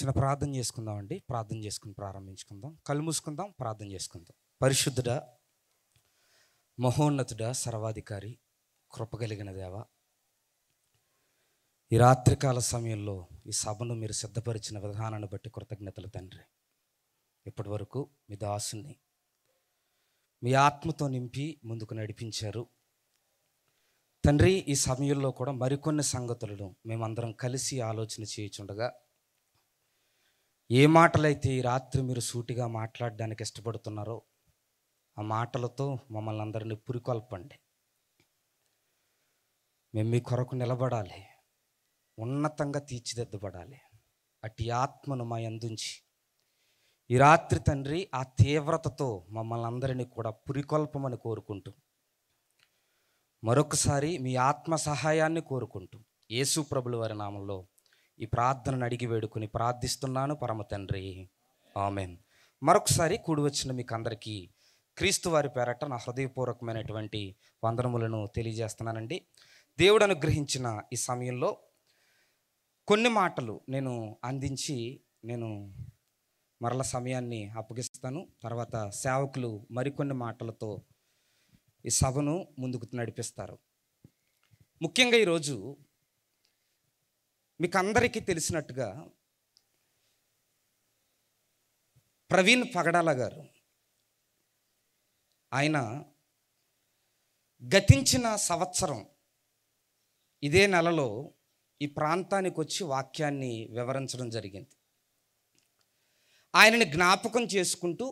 చిన్న ప్రార్థన చేసుకుందామండి. ప్రార్థన చేసుకుని ప్రారంభించుకుందాం. కళ్ళు మూసుకుందాం, ప్రార్థన చేసుకుందాం. పరిశుద్ధుడా, మహోన్నతుడా, సర్వాధికారి, కృపగలిగిన దేవ, ఈ రాత్రికాల సమయంలో ఈ సభను మీరు సిద్ధపరిచిన విధానాన్ని బట్టి కృతజ్ఞతలు తండ్రి. ఇప్పటి వరకు మీ దాసుని మీ ఆత్మతో నింపి ముందుకు నడిపించారు తండ్రి. ఈ సమయంలో కూడా మరికొన్ని సంగతులను మేమందరం కలిసి ఆలోచన చేయుచుండగా, ఏ మాటలైతే ఈ రాత్రి మీరు సూటిగా మాట్లాడడానికి ఇష్టపడుతున్నారో ఆ మాటలతో మమ్మల్ని అందరినీ పురికొల్పండి. మేము మీ కొరకు నిలబడాలి, ఉన్నతంగా తీర్చిదిద్దబడాలి. అట్టి ఆత్మను మా యందుంచి ఈ రాత్రి తండ్రి ఆ తీవ్రతతో మమ్మల్ని అందరినీ కూడా పురికొల్పమని కోరుకుంటూ, మరొకసారి మీ ఆత్మ సహాయాన్ని కోరుకుంటూ యేసు ప్రభుల వారి నామంలో ఈ ప్రార్థనను అడిగి వేడుకొని ప్రార్థిస్తున్నాను పరమ తండ్రి, ఆమెన్. మరొకసారి కూడి వచ్చిన మీకు అందరికీ క్రీస్తు వారి పేరట నా హృదయపూర్వకమైనటువంటి వందనములను తెలియజేస్తున్నానండి. దేవుడు అనుగ్రహించిన ఈ సమయంలో కొన్ని మాటలు నేను అందించి మరల సమయాన్ని అప్పగిస్తాను. తర్వాత సేవకులు మరికొన్ని మాటలతో ఈ సభను ముందుకు నడిపిస్తారు. ముఖ్యంగా ఈరోజు మీకు అందరికీ తెలిసినట్టుగా ప్రవీణ్ పగడాల గారు, ఆయన గతించిన సంవత్సరం ఇదే నెలలో ఈ ప్రాంతానికి వచ్చి వాక్యాన్ని వివరించడం జరిగింది. ఆయనని జ్ఞాపకం చేసుకుంటూ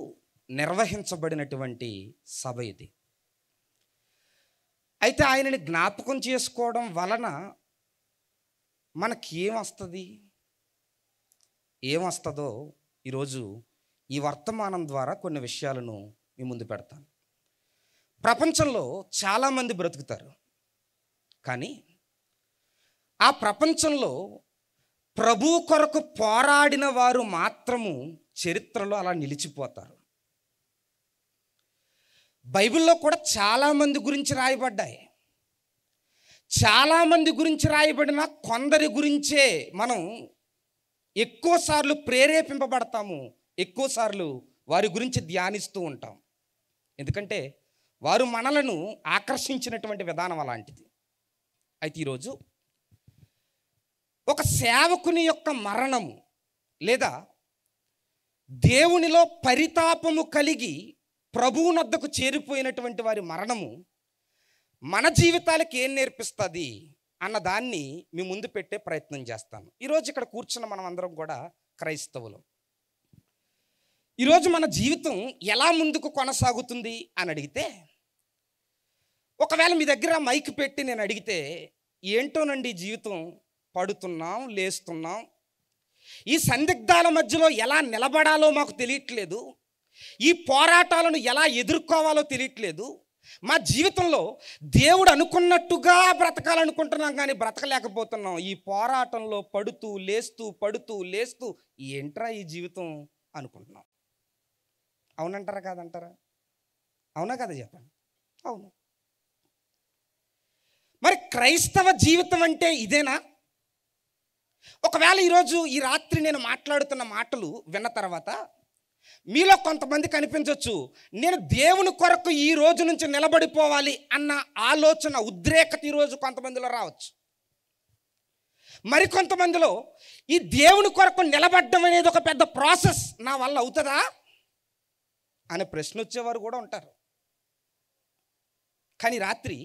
నిర్వహించబడినటువంటి సభ ఇది. అయితే ఆయనని జ్ఞాపకం చేసుకోవడం వలన మనకి ఏమొస్తుందో ఈరోజు ఈ వర్తమానం ద్వారా కొన్ని విషయాలను మీ ముందు పెడతాను. ప్రపంచంలో చాలామంది బ్రతుకుతారు, కానీ ఆ ప్రపంచంలో ప్రభు కొరకు పోరాడిన వారు మాత్రము చరిత్రలో అలా నిలిచిపోతారు. బైబిల్లో కూడా చాలామంది గురించి రాయబడ్డాయి. చాలామంది గురించి రాయబడిన కొందరి గురించే మనం ఎక్కువసార్లు ప్రేరేపింపబడతాము, ఎక్కువసార్లు వారి గురించి ధ్యానిస్తూ ఉంటాం. ఎందుకంటే వారు మనలను ఆకర్షించినటువంటి విధానం అలాంటిది. అయితే ఈరోజు ఒక సేవకుని యొక్క మరణము లేదా దేవునిలో పరితాపము కలిగి ప్రభువునొద్దకు చేరిపోయినటువంటి వారి మరణము మన జీవితాలకు ఏం నేర్పిస్తుంది అన్న దాన్ని మీ ముందు పెట్టే ప్రయత్నం చేస్తాను. ఈరోజు ఇక్కడ కూర్చున్న మనం అందరం కూడా క్రైస్తవులు. ఈరోజు మన జీవితం ఎలా ముందుకు కొనసాగుతుంది అని అడిగితే, ఒకవేళ మీ దగ్గర మైక్ పెట్టి నేను అడిగితే, ఏంటోనండి జీవితం, పడుతున్నాం లేస్తున్నాం, ఈ సందిగ్ధాల మధ్యలో ఎలా నిలబడాలో మాకు తెలియట్లేదు, ఈ పోరాటాలను ఎలా ఎదుర్కోవాలో తెలియట్లేదు, మా జీవితంలో దేవుడు అనుకున్నట్టుగా బ్రతకాలనుకుంటున్నాం కానీ బ్రతకలేకపోతున్నాం, ఈ పోరాటంలో పడుతూ లేస్తూ ఏంట్రా ఈ జీవితం అనుకుంటున్నాం. అవునంటారా కాదంటారా? అవునా కదా చెప్పండి. అవును. మరి క్రైస్తవ జీవితం అంటే ఇదేనా? ఒకవేళ ఈరోజు ఈ రాత్రి నేను మాట్లాడుతున్న మాటలు విన్న తర్వాత మీలో కొంతమంది కనిపించవచ్చు, నేను దేవుని కొరకు ఈ రోజు నుంచి నిలబడిపోవాలి అన్న ఆలోచన, ఉద్రేకత ఈరోజు కొంతమందిలో రావచ్చు. మరికొంతమందిలో ఈ దేవుని కొరకు నిలబడడం అనేది ఒక పెద్ద ప్రాసెస్, నా వల్ల అవుతుందా అనే ప్రశ్న వచ్చేవారు కూడా ఉంటారు. కానీ రాత్రి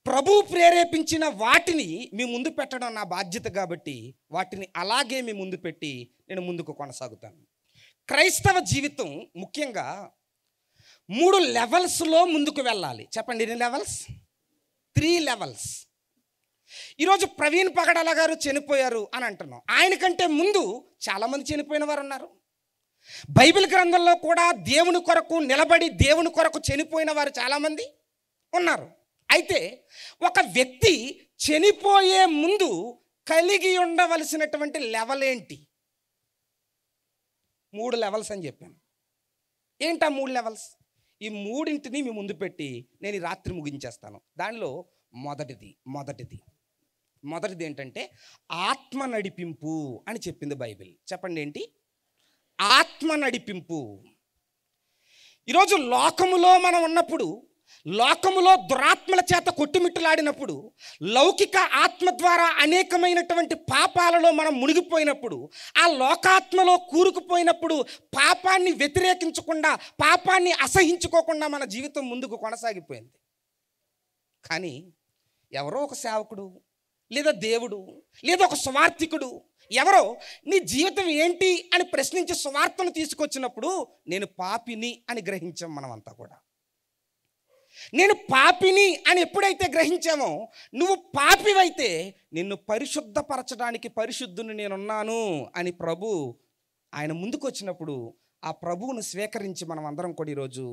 ప్రభు ప్రేరేపించిన వాటిని మీ ముందు పెట్టడం నా బాధ్యత కాబట్టి వాటిని అలాగే మీ ముందు పెట్టి నేను ముందుకు కొనసాగుతాను. క్రైస్తవ జీవితం ముఖ్యంగా 3 లెవెల్స్లో ముందుకు వెళ్ళాలి. చెప్పండి, ఎన్ని లెవెల్స్? 3 లెవెల్స్. ఈరోజు ప్రవీణ్ పగడాల గారు చనిపోయారు అని అంటున్నాం. ఆయనకంటే ముందు చాలామంది చనిపోయిన వారు ఉన్నారు. బైబిల్ గ్రంథంలో కూడా దేవుని కొరకు నిలబడి దేవుని కొరకు చనిపోయిన వారు చాలామంది ఉన్నారు. అయితే ఒక వ్యక్తి చనిపోయే ముందు కలిగి ఉండవలసినటువంటి లెవెల్ ఏంటి? 3 లెవెల్స్ అని చెప్పాను. ఏంటా 3 లెవెల్స్? ఈ 3ంటిని మీ ముందు పెట్టి నేను ఈ రాత్రి ముగించేస్తాను. దానిలో మొదటిది మొదటిది ఏంటంటే ఆత్మ నడిపింపు అని చెప్పింది బైబిల్. చెప్పండి ఏంటి? ఆత్మ నడిపింపు. ఈరోజు లోకములో మనం ఉన్నప్పుడు, లోకములో దురాత్మల చేత కొట్టుమిట్టులాడినప్పుడు, లౌకిక ఆత్మ ద్వారా అనేకమైనటువంటి పాపాలలో మనం మునిగిపోయినప్పుడు, ఆ లోకాత్మలో కూరుకుపోయినప్పుడు పాపాన్ని వ్యతిరేకించకుండా, పాపాన్ని అసహించుకోకుండా మన జీవితం ముందుకు కొనసాగిపోయింది. కానీ ఎవరో ఒక సేవకుడు, లేదా దేవుడు, లేదా ఒక సువార్థికుడు ఎవరో నీ జీవితం ఏంటి అని ప్రశ్నించి సువార్తను తీసుకొచ్చినప్పుడు నేను పాపిని అని గ్రహించాం. మనమంతా కూడా నేను పాపిని అని ఎప్పుడైతే గ్రహించామో, నువ్వు పాపివైతే నిన్ను పరిశుద్ధపరచడానికి పరిశుద్ధుని నేనున్నాను అని ప్రభు ఆయన ముందుకు వచ్చినప్పుడు ఆ ప్రభువును స్వీకరించి మనం అందరం కూడా ఈరోజు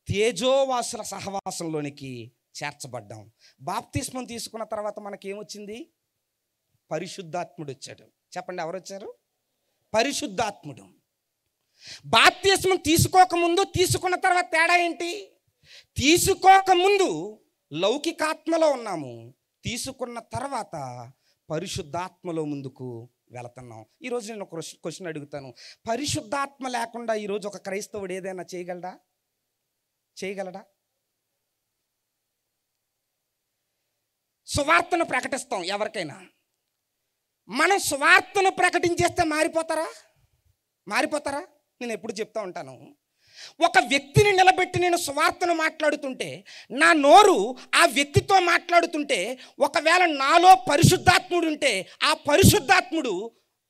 తేజోవాసుల సహవాసంలోనికి చేర్చబడ్డాం. బాప్తిస్మం తీసుకున్న తర్వాత మనకేమొచ్చింది? పరిశుద్ధాత్ముడు వచ్చాడు. చెప్పండి, ఎవరు వచ్చారు? పరిశుద్ధాత్ముడు. బాప్తిస్మం తీసుకోకముందు, తీసుకున్న తర్వాత తేడా ఏంటి? తీసుకోకముందు లౌకికాత్మలో ఉన్నాము, తీసుకున్న తర్వాత పరిశుద్ధాత్మలో ముందుకు వెళుతున్నాం. ఈరోజు నేను ఒక క్వశ్చన్ అడుగుతాను. పరిశుద్ధాత్మ లేకుండా ఈరోజు ఒక క్రైస్తవుడు ఏదైనా చేయగలడా? సువార్తను ప్రకటిస్తాం. ఎవరికైనా మనం సువార్తను ప్రకటించేస్తే మారిపోతారా? నేను ఎప్పుడు చెప్తా ఉంటాను, ఒక వ్యక్తిని నిలబెట్టి నేను సువార్తను మాట్లాడుతుంటే, నా నోరు ఆ వ్యక్తితో మాట్లాడుతుంటే, ఒకవేళ నాలో పరిశుద్ధాత్ముడు ఉంటే ఆ పరిశుద్ధాత్ముడు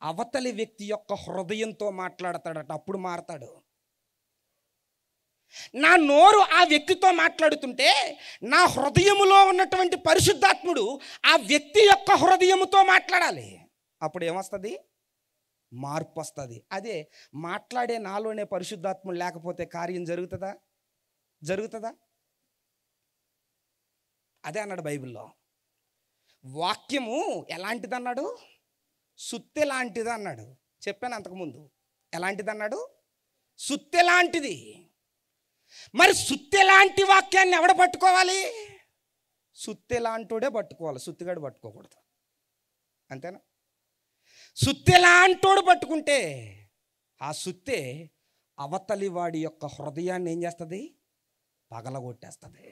అవతలి వ్యక్తి యొక్క హృదయంతో మాట్లాడతాడట, అప్పుడు మారతాడు. నా నోరు ఆ వ్యక్తితో మాట్లాడుతుంటే నా హృదయములో ఉన్నటువంటి పరిశుద్ధాత్ముడు ఆ వ్యక్తి యొక్క హృదయముతో మాట్లాడాలి. అప్పుడు ఏమొస్తుంది? మార్పు వస్తుంది. అదే మాట్లాడే నాలోనే పరిశుద్ధాత్ముడు లేకపోతే కార్యం జరుగుతుందా? అదే అన్నాడు బైబిల్లో. వాక్యము ఎలాంటిది అన్నాడు? సుత్తె లాంటిది అన్నాడు. చెప్పాను అంతకుముందు. ఎలాంటిది అన్నాడు? సుత్తె లాంటిది. మరి సుత్తె లాంటి వాక్యాన్ని ఎవడ పట్టుకోవాలి? సుత్తె లాంటోడే పట్టుకోవాలి, సుత్తిగాడు పట్టుకోకూడదు. అంతేనా? సుత్తె లాంటోడు పట్టుకుంటే ఆ సుత్తె అవతలి వాడి యొక్క హృదయాన్ని ఏం చేస్తుంది? పగలగొట్టేస్తుంది.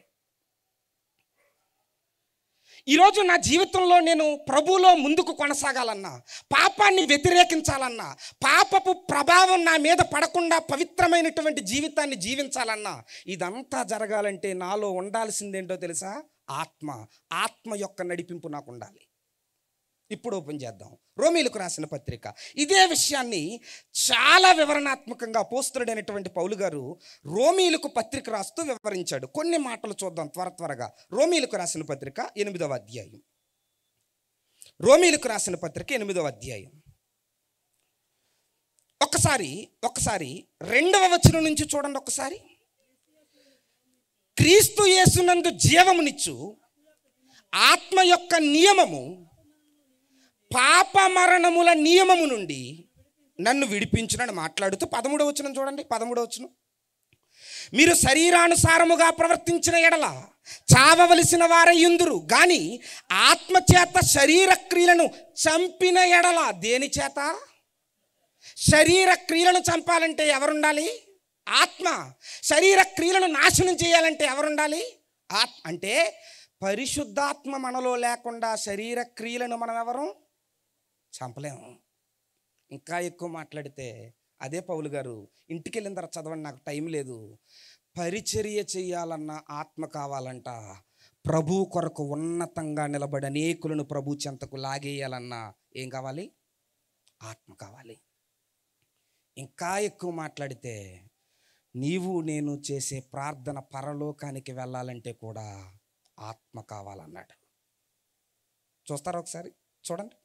ఈరోజు నా జీవితంలో నేను ప్రభువులో ముందుకు కొనసాగాలన్నా, పాపాన్ని వ్యతిరేకించాలన్నా, పాపపు ప్రభావం నా మీద పడకుండా పవిత్రమైనటువంటి జీవితాన్ని జీవించాలన్నా, ఇదంతా జరగాలంటే నాలో ఉండాల్సిందేంటో తెలుసా? ఆత్మ యొక్క నడిపింపు నాకు ఉండాలి. ఇప్పుడు ఓపెన్ చేద్దాం రోమీలకు రాసిన పత్రిక. ఇదే విషయాన్ని చాలా వివరణాత్మకంగా అపోస్తలుడైనటువంటి పౌలు గారు రోమీలకు పత్రిక రాస్తూ వివరించాడు. కొన్ని మాటలు చూద్దాం త్వరగా. రోమీలకు రాసిన పత్రిక 8వ అధ్యాయం. రోమీలకు రాసిన పత్రిక 8వ అధ్యాయం. ఒకసారి 2వ వచనం నుంచి చూడండి. ఒకసారి, క్రీస్తు యేసునందు జీవమునిచ్చు ఆత్మ యొక్క నియమము పాప మరణముల నియమము నుండి నన్ను విడిపించునని మాట్లాడుతూ 13వ వచనం చూడండి. 13వ వచనం, మీరు శరీరానుసారముగా ప్రవర్తించిన ఎడల చావవలసిన వారయ్యుందురు గాని ఆత్మచేత శరీర క్రియలను చంపిన ఎడల. దేని చేత? శరీర క్రియలను చంపాలంటే ఎవరుండాలి? ఆత్మ. శరీర క్రియలను నాశనం చేయాలంటే ఎవరుండాలి? అంటే పరిశుద్ధాత్మ మనలో లేకుండా శరీర క్రియలను మనం ఎవరు చంపలేము. ఇంకా ఎక్కువ మాట్లాడితే అదే పౌలు గారు, ఇంటికి వెళ్ళిన తర్వాత చదవండి, నాకు టైం లేదు. పరిచర్య చేయాలన్న ఆత్మ కావాలంట. ప్రభు కొరకు ఉన్నతంగా నిలబడి అనేకులను ప్రభు చెంతకు లాగేయాలన్నా ఏం కావాలి? ఆత్మ కావాలి. ఇంకా ఎక్కువ మాట్లాడితే నీవు నేను చేసే ప్రార్థన పరలోకానికి వెళ్ళాలంటే కూడా ఆత్మ కావాలన్నాడు. చూస్తారా ఒకసారి? చూడండి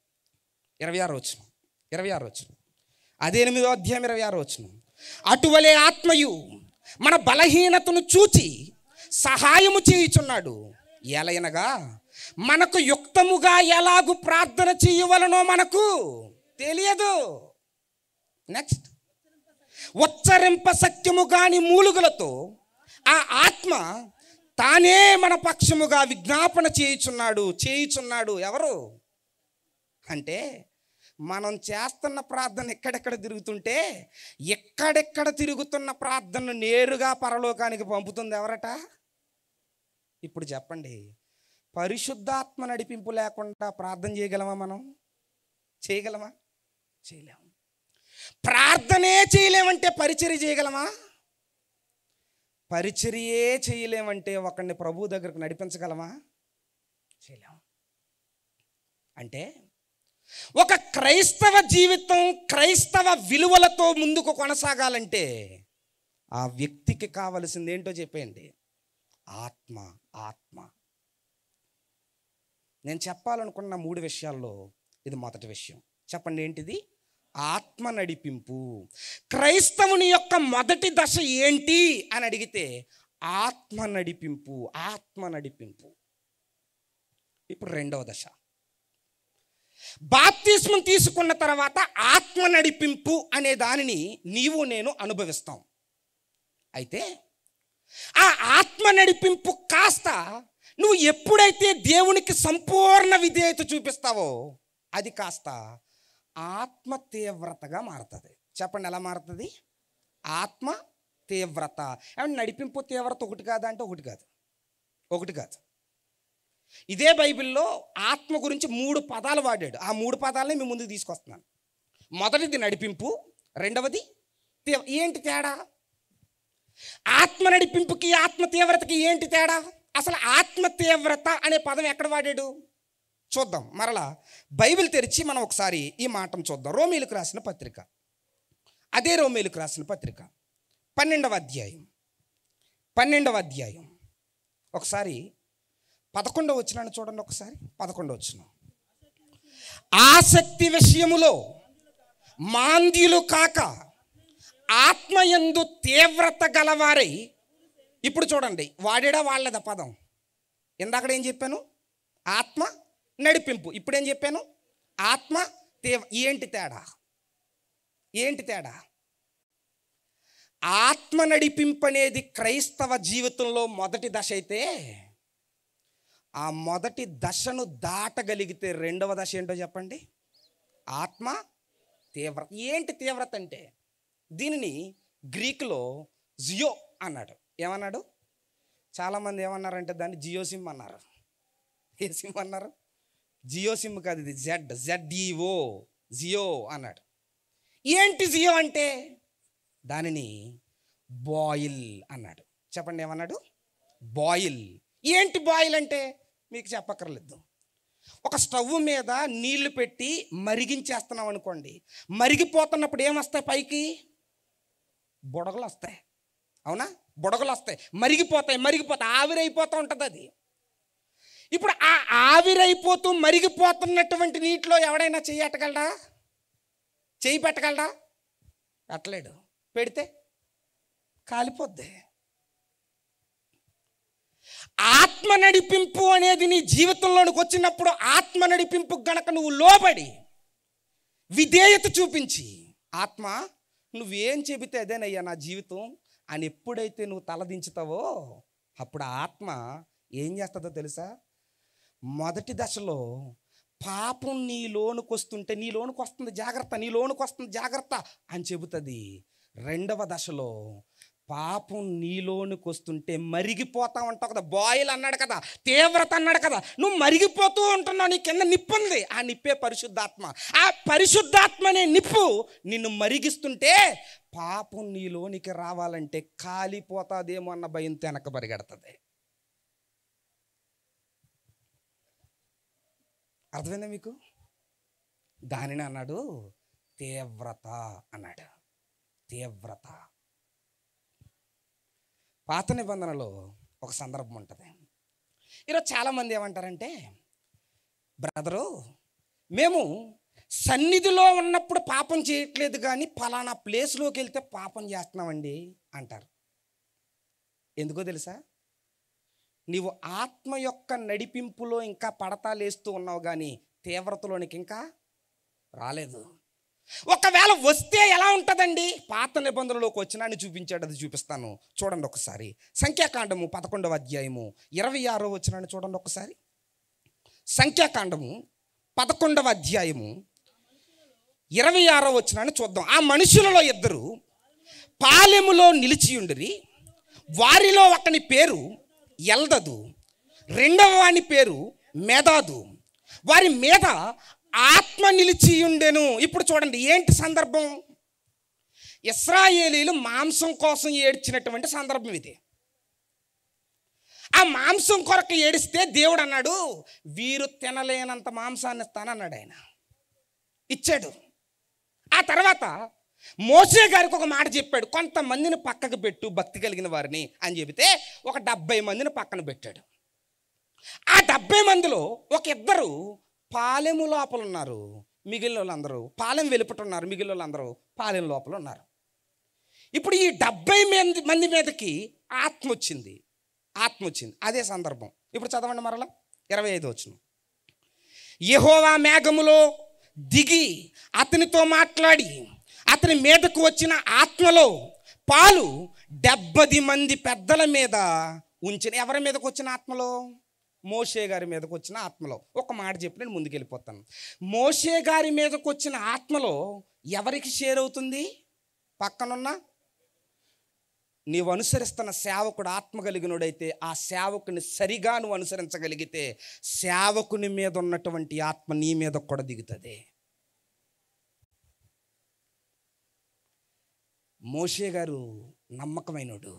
26వ వచనం. అదే 8వ అధ్యాయం 26వ వచనం. అటువలే ఆత్మయు మన బలహీనతను చూచి సహాయము చేయుచున్నాడు. ఎలయనగా మనకు యుక్తముగా ఎలాగు ప్రార్థన చేయవలనో మనకు తెలియదు. నెక్స్ట్, ఉచ్చరింప సత్యము కాని మూలుగులతో ఆ ఆత్మ తానే మన పక్షముగా విజ్ఞాపన చేయుచున్నాడు. ఎవరు? అంటే మనం చేస్తున్న ప్రార్థన ఎక్కడెక్కడ తిరుగుతుంటే ఎక్కడెక్కడ తిరుగుతున్న ప్రార్థనను నేరుగా పరలోకానికి పంపుతుంది ఎవరట? ఇప్పుడు చెప్పండి, పరిశుద్ధాత్మ నడిపింపు లేకుండా ప్రార్థన చేయగలమా? మనం చేయగలమా? చేయలేము. ప్రార్థనే చేయలేమంటే పరిచర్య చేయగలమా? పరిచర్యే చేయలేమంటే ఒకరిని ప్రభు దగ్గరకు నడిపించగలమా? చేయలేము. అంటే ఒక క్రైస్తవ జీవితం క్రైస్తవ విలువలతో ముందుకు కొనసాగాలంటే ఆ వ్యక్తికి కావలసింది ఏంటో చెప్పేయండి. ఆత్మ. ఆత్మ. నేను చెప్పాలనుకున్న 3 విషయాల్లో ఇది మొదటి విషయం. చెప్పండి, ఏంటిది? ఆత్మ నడిపింపు. క్రైస్తవుని యొక్క మొదటి దశ ఏంటి అని అడిగితే ఆత్మ నడిపింపు. ఆత్మ నడిపింపు. ఇప్పుడు రెండవ దశ, బాప్తిస్మం తీసుకున్న తర్వాత ఆత్మ నడిపింపు అనే దానిని నీవు నేను అనుభవిస్తాం. అయితే ఆ ఆత్మ నడిపింపు కాస్త నువ్వు ఎప్పుడైతే దేవునికి సంపూర్ణ విధేయత చూపిస్తావో అది కాస్త ఆత్మ తీవ్రతగా మారుతుంది. చెప్పండి, ఎలా మారుతుంది? ఆత్మ తీవ్రత. ఏమంటే నడిపింపు తీవ్రత ఒకటి కాదా అంటే ఒకటి కాదు. ఒకటి కాదు. ఇదే బైబిల్లో ఆత్మ గురించి 3 పదాలు వాడాడు. ఆ 3 పదాలని మీ ముందుకు తీసుకొస్తున్నాను. మొదటిది నడిపింపు, రెండవది ఏంటి తేడా? ఆత్మ నడిపింపుకి ఆత్మ తీవ్రతకి ఏంటి తేడా? అసలు ఆత్మ తీవ్రత అనే పదం ఎక్కడ వాడాడు చూద్దాం. మరలా బైబిల్ తెరిచి మనం ఒకసారి ఈ మాటను చూద్దాం. రోమీయులకు రాసిన పత్రిక, అదే రోమీయులకు రాసిన పత్రిక 12వ అధ్యాయం ఒకసారి 11వ వచనాన్ని చూడండి. ఒకసారి 11వ వచనం, ఆసక్తి విషయములో మాంద్యులు కాక ఆత్మయందు తీవ్రత గలవారై. ఇప్పుడు చూడండి, వాడేడా వాళ్ళదా పదం? ఇందాక ఏం చెప్పాను? ఆత్మ నడిపింపు. ఇప్పుడు ఏం చెప్పాను? ఆత్మ ఏంటి తేడా? ఏంటి తేడా? ఆత్మ నడిపింపు అనేది క్రైస్తవ జీవితంలో మొదటి దశ అయితే ఆ మొదటి దశను దాటగలిగితే రెండవ దశ ఏంటో చెప్పండి? ఆత్మ తీవ్రత. ఏంటి తీవ్రత అంటే దీనిని గ్రీకులో జియో అన్నాడు. ఏమన్నాడు? చాలామంది ఏమన్నారంటే దాన్ని జియో సిమ్ అన్నారు. ఏ సిమ్ అన్నారు? జియో సిమ్ కాదు, ఇది ZEO, జియో అన్నాడు. ఏంటి జియో అంటే? దానిని బాయిల్ అన్నాడు. చెప్పండి, ఏమన్నాడు? బాయిల్. ఏంటి బాయిల్ అంటే మీకు చెప్పక్కర్లేదు. ఒక స్టవ్ మీద నీళ్లు పెట్టి మరిగించేస్తున్నాం అనుకోండి, మరిగిపోతున్నప్పుడు ఏమొస్తాయి? పైకి బుడగలు వస్తాయి. అవునా? బుడగలు వస్తాయి, మరిగిపోతాయి. ఆవిరైపోతూ ఉంటుంది అది. ఇప్పుడు ఆ ఆవిరైపోతూ మరిగిపోతున్నటువంటి నీటిలో ఎవడైనా చెయ్యట్టగలడా? చెయ్యి పెట్టగలడా? పెట్టలేడు. పెడితే కాలిపోద్ది. ఆత్మ నడిపింపు అనేది నీ జీవితంలోనికి వచ్చినప్పుడు ఆత్మ నడిపింపు గనక నువ్వు లోబడి విధేయత చూపించి, ఆత్మ నువ్వేం చెబితే అదేనయ్యా నా జీవితం అని ఎప్పుడైతే నువ్వు తలదించుతావో అప్పుడు ఆ ఆత్మ ఏం చేస్తుందో తెలుసా? మొదటి దశలో పాపం నీలోనికి వస్తుంటే నీలోనికి వస్తుంది జాగ్రత్త అని చెబుతుంది. రెండవ దశలో పాపం నీలోనికి వస్తుంటే మరిగిపోతా ఉంటావు కదా. బాయిల్ అన్నాడు కదా, తీవ్రత అన్నాడు కదా. నువ్వు మరిగిపోతూ ఉంటున్నావు, నీ కింద నిప్పు ఉంది. ఆ నిప్పే పరిశుద్ధాత్మ. ఆ పరిశుద్ధాత్మ అనే నిప్పు నిన్ను మరిగిస్తుంటే పాపం నీలోనికి రావాలంటే కాలిపోతాదేమో అన్న భయంతో వెనక పరిగెడుతుంది. అర్థమైందా మీకు? దానిని అన్నాడు తీవ్రత అన్నాడు. తీవ్రత. పాత నిబంధనలో ఒక సందర్భం ఉంటుంది. ఈరోజు చాలామంది ఏమంటారంటే, బ్రదరు మేము సన్నిధిలో ఉన్నప్పుడు పాపం చేయట్లేదు కానీ ఫలానా ప్లేస్లోకి వెళ్తే పాపం చేస్తున్నామండి అంటారు. ఎందుకో తెలుసా? నీవు ఆత్మ యొక్క నడిపింపులో ఇంకా పడతాలేస్తూ ఉన్నావు కానీ తీవ్రతలోనికి ఇంకా రాలేదు. ఒకవేళ వస్తే ఎలా ఉంటుందండి? పాత నిబంధనలోకి వచ్చినాన్ని చూపించాడు, అది చూపిస్తాను. చూడండి ఒకసారి. సంఖ్యాకాండము 11వ అధ్యాయము 26వ వచనాన్ని చూడండి ఒకసారి. సంఖ్యాకాండము 11వ అధ్యాయము 26వ వచనాన్ని చూద్దాం. ఆ మనుషులలో ఇద్దరు పాలెములో నిలిచియుండిరి. వారిలో ఒకని పేరు ఎల్దదు, రెండవ వాని పేరు మెదాదు. వారి మీద ఆత్మ నిలిచియుండెను. ఇప్పుడు చూడండి, ఏంటి సందర్భం? ఇశ్రాయేలీలు మాంసం కోసం ఏడ్చినటువంటి సందర్భం ఇది. ఆ మాంసం కొరకు ఏడిస్తే దేవుడు అన్నాడు, వీరు తినలేనంత మాంసాన్ని ఇస్తానన్నాడు. ఆయన ఇచ్చాడు. ఆ తర్వాత మోషే గారికి ఒక మాట చెప్పాడు, కొంతమందిని పక్కకు పెట్టు భక్తి కలిగిన వారిని అని చెబితే ఒక 70 మందిని పక్కన పెట్టాడు. ఆ 70 మందిలో ఒక ఇద్దరు పాలెము లోపల ఉన్నారు, మిగిలిన వాళ్ళందరూ పాలెం వెలుపటున్నారు, మిగిలిన వాళ్ళందరూ పాలెం లోపల ఉన్నారు. ఇప్పుడు ఈ 70 మంది మీదకి ఆత్మ వచ్చింది. అదే సందర్భం. ఇప్పుడు చదవండి మరలా 25వ వచనం. యెహోవా మేఘములో దిగి అతనితో మాట్లాడి అతని మీదకు వచ్చిన ఆత్మలో పాలు 70 మంది పెద్దల మీద ఉంచిన. ఎవరి మీదకి వచ్చిన ఆత్మలో? మోషే గారి మీదకి వచ్చిన ఆత్మలో. ఒక మాట చెప్పి నేను ముందుకెళ్ళిపోతాను. మోషే గారి మీదకి వచ్చిన ఆత్మలో ఎవరికి షేర్ అవుతుంది? పక్కనున్న నీవు అనుసరిస్తున్న సేవకుడు ఆత్మ కలిగినోడైతే ఆ సేవకుని సరిగా నువ్వు అనుసరించగలిగితే సేవకుని మీద ఉన్నటువంటి ఆత్మ నీ మీద కూడా దిగుతుంది. మోషే గారు నమ్మకమైనడు,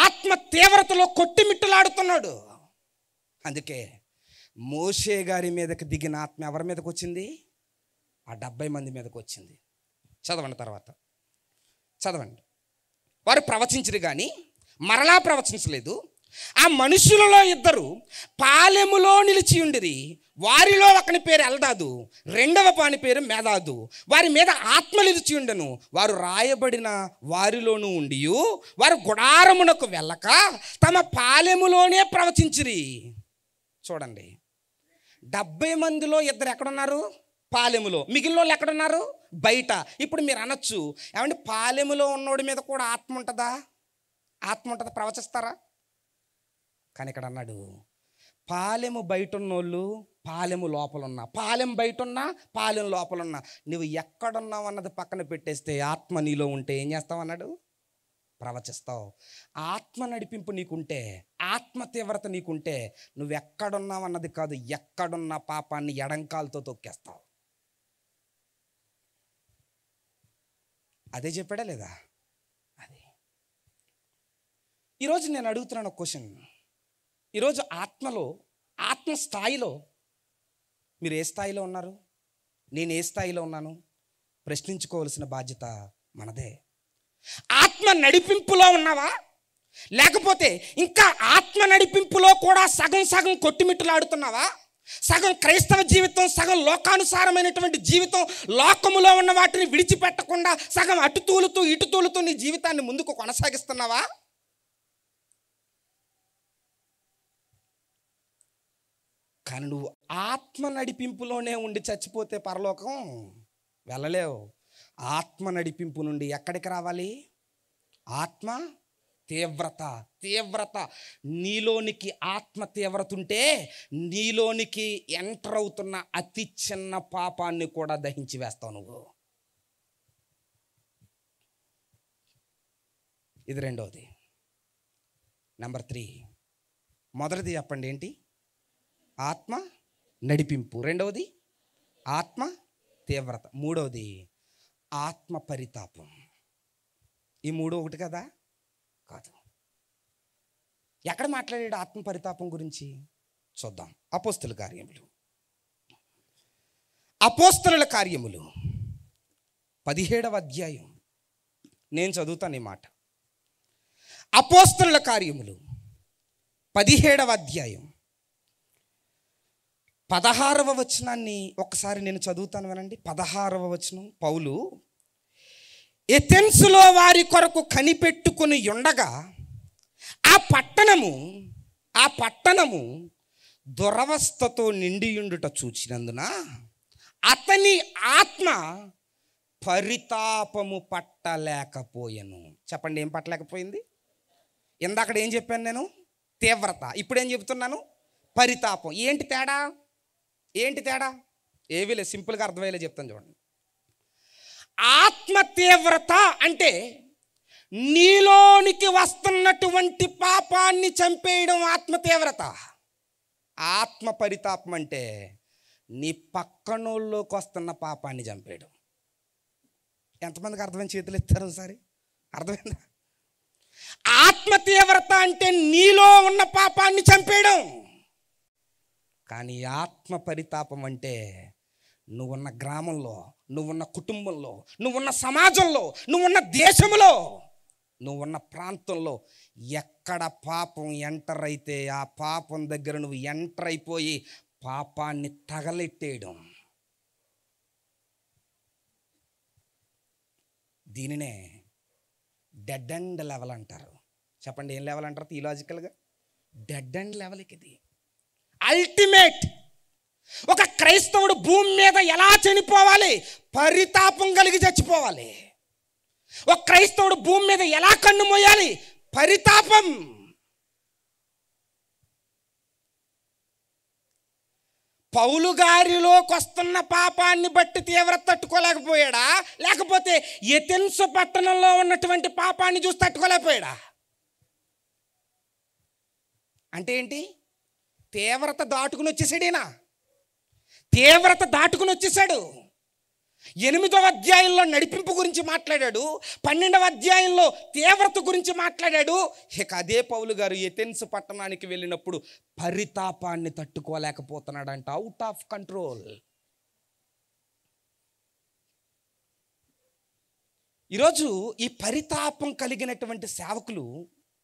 ఆత్మ తీవ్రతలో కొట్టిమిట్టలాడుతున్నాడు. అందుకే మోషే గారి మీదకి దిగిన ఆత్మ ఎవరి మీదకి వచ్చింది? ఆ 70 మంది మీదకి వచ్చింది. చదవండి, తర్వాత చదవండి. వారు ప్రవచించరు కానీ మరలా ప్రవచించలేదు. ఆ మనుషులలో ఇద్దరు పాలెములో నిలిచి ఉండిరి. వారిలో ఒకని పేరు ఎల్దాదు, రెండవ వాని పేరు మెదాదు. వారి మీద ఆత్మ నిలిచి ఉండెను. వారు రాయబడిన వారిలోనూ ఉండి వారు గుడారమునకు వెళ్ళక తమ పాలెములోనే ప్రవచించిరి. చూడండి, 70 మందిలో ఇద్దరు ఎక్కడున్నారు? పాలెములో. మిగిలిన వాళ్ళు ఎక్కడున్నారు? బయట. ఇప్పుడు మీరు అనొచ్చు, ఏమంటే పాలెములో ఉన్నోడి మీద కూడా ఆత్మ ఉంటుందా? ఆత్మ ఉంటుందా? ప్రవచిస్తారా? కానీ ఇక్కడ అన్నాడు, పాలెము బయట ఉన్నోళ్ళు పాలెము లోపల ఉన్నా, పాలెం బయట ఉన్నా పాలెం లోపల ఉన్నా, నువ్వు ఎక్కడున్నావు అన్నది పక్కన పెట్టేస్తే ఆత్మ నీలో ఉంటే ఏం చేస్తావు అన్నాడు? ప్రవచిస్తావు. ఆత్మ నడిపింపు నీకుంటే, ఆత్మ తీవ్రత నీకుంటే నువ్వు ఎక్కడున్నావు అన్నది కాదు, ఎక్కడున్న పాపాన్ని ఎడంకాలతో తొక్కేస్తావు. అదే చెప్పాడా లేదా? అదే. ఈరోజు నేను అడుగుతున్నాను ఒక క్వశ్చన్. ఈరోజు ఆత్మలో, ఆత్మ స్థాయిలో మీరు ఏ స్థాయిలో ఉన్నారు? నేను ఏ స్థాయిలో ఉన్నాను? ప్రశ్నించుకోవాల్సిన బాధ్యత మనదే. ఆత్మ నడిపింపులో ఉన్నావా? లేకపోతే ఇంకా ఆత్మ నడిపింపులో కూడా సగం సగం కొట్టిమిట్టులాడుతున్నావా? సగం క్రైస్తవ జీవితం, సగం లోకానుసారమైనటువంటి జీవితం, లోకములో ఉన్న వాటిని విడిచిపెట్టకుండా సగం అటు తూలుతూ ఇటు తూలుతూ నీ జీవితాన్ని ముందుకు కొనసాగిస్తున్నావా? కానీ నువ్వు ఆత్మ నడిపింపులోనే ఉండి చచ్చిపోతే పరలోకం వెళ్ళలేవు. ఆత్మ నడిపింపు నుండి ఎక్కడికి రావాలి? ఆత్మ తీవ్రత. నీలోనికి ఆత్మ తీవ్రత ఉంటే నీలోనికి ఎంటర్ అవుతున్న అతి చిన్న పాపాన్ని కూడా దహించి వేస్తావు నువ్వు. ఇది రెండవది. నెంబర్ 3. మొదటిది చెప్పండి ఏంటి? ఆత్మ నడిపింపు. రెండవది ఆత్మ తీవ్రత. మూడవది ఆత్మ పరితాపం. ఈ మూడు ఒకటి కదా? కాదు. ఎక్కడ మాట్లాడాడు ఆత్మ పరితాపం గురించి? చూద్దాం. అపోస్తలుల కార్యములు 17వ అధ్యాయం. నేను చదువుతాను ఈ మాట. అపోస్తలుల కార్యములు 17వ అధ్యాయం 16వ వచనాన్ని ఒకసారి నేను చదువుతాను వినండి. 16వ వచనం. పౌలు ఎథెన్సులో వారి కొరకు కనిపెట్టుకుని ఉండగా ఆ పట్టణము దురవస్థతో నిండియుండుట చూచినందున అతని ఆత్మ పరితాపము పట్టలేకపోయెను. చెప్పండి, ఏం పట్టలేకపోయింది? ఇందాక ఏం చెప్పాను నేను? తీవ్రత. ఇప్పుడేం చెబుతున్నాను? పరితాపం. ఏంటి తేడా? ఏంటి తేడా? ఏవీ లేదు, సింపుల్గా అర్థమయ్యేలా చెప్తాను చూడండి. ఆత్మ తీవ్రత అంటే నీలోనికి వస్తున్నటువంటి పాపాన్ని చంపేయడం ఆత్మ తీవ్రత. ఆత్మ పరితాపం అంటే నీ పక్కనోళ్ళలోకి వస్తున్న పాపాన్ని చంపేయడం. ఎంతమందికి అర్థమైన చేతులు ఎత్తారు ఒకసారి? అర్థమైందా? ఆత్మ తీవ్రత అంటే నీలో ఉన్న పాపాన్ని చంపేయడం. కానీ ఆత్మ పరితాపం అంటే నువ్వున్న గ్రామంలో, నువ్వున్న కుటుంబంలో, నువ్వున్న సమాజంలో, నువ్వున్న దేశంలో, నువ్వున్న ప్రాంతంలో ఎక్కడ పాపం ఎంటర్ అయితే ఆ పాపం దగ్గర నువ్వు ఎంటర్ అయిపోయి పాపాన్ని తగలెట్టేయడం. దీనినే డెడ్ అండ్ లెవెల్ అంటారు. చెప్పండి, ఏం లెవెల్ అంటారు థియలాజికల్గా? డెడ్ అండ్ లెవెల్కి ఇది అల్టిమేట్. ఒక క్రైస్తవుడు భూమి మీద ఎలా చనిపోవాలి? పరితాపం కలిగి చచ్చిపోవాలి. ఒక క్రైస్తవుడు భూమి మీద ఎలా కన్ను మోయాలి? పరితాపం. పౌలు గారిలోకి వస్తున్న పాపాన్ని బట్టి తీవ్రత తట్టుకోలేకపోయాడా? లేకపోతే ఎథెన్సు పట్టణంలో ఉన్నటువంటి పాపాన్ని చూసి తట్టుకోలేకపోయాడా? అంటే ఏంటి? తీవ్రత దాటుకుని వచ్చేసాడేనా? తీవ్రత దాటుకుని వచ్చేసాడు. 8వ అధ్యాయంలో నడిపింపు గురించి మాట్లాడాడు, 12వ అధ్యాయంలో తీవ్రత గురించి మాట్లాడాడు. ఇక అదే పౌలు గారు ఎథెన్స్ పట్టణానికి వెళ్ళినప్పుడు పరితాపాన్ని తట్టుకోలేకపోతున్నాడంట. Out of control. ఈరోజు ఈ పరితాపం కలిగినటువంటి సేవకులు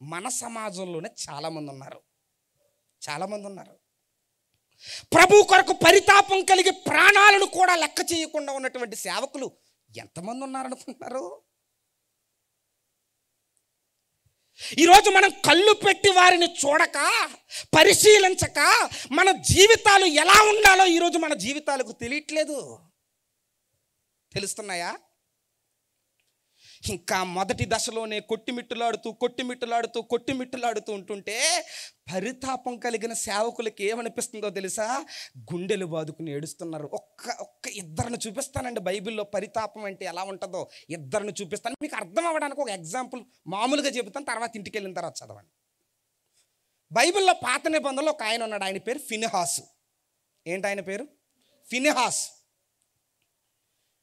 మన సమాజంలోనే చాలామంది ఉన్నారు. ప్రభు కొరకు పరితాపం కలిగి ప్రాణాలను కూడా లెక్క చేయకుండా ఉన్నటువంటి సేవకులు ఎంతమంది ఉన్నారనుకుంటున్నారు? ఈరోజు మనం కళ్ళు పెట్టి వారిని చూడక, పరిశీలించక మన జీవితాలు ఎలా ఉండాలో ఈరోజు మన జీవితాలకు తెలియట్లేదు. తెలుస్తున్నాయా? ఇంకా మొదటి దశలోనే కొట్టిమిట్టులాడుతూ ఉంటుంటే పరితాపం కలిగిన సేవకులకి ఏమనిపిస్తుందో తెలుసా? గుండెలు బాదుకుని ఏడుస్తున్నారు. ఒక్క ఇద్దరిని చూపిస్తానండి బైబిల్లో పరితాపం అంటే ఎలా ఉంటుందో. ఇద్దరిని చూపిస్తాను, మీకు అర్థం అవ్వడానికి ఒక ఎగ్జాంపుల్ మామూలుగా చెబుతాను, తర్వాత ఇంటికి వెళ్ళిన తర్వాత చదవండి. బైబిల్లో పాత నిబంధనలో ఒక ఆయన ఉన్నాడు, ఆయన పేరు ఫినెహాసు. ఏంటి ఆయన పేరు? ఫినెహాస్.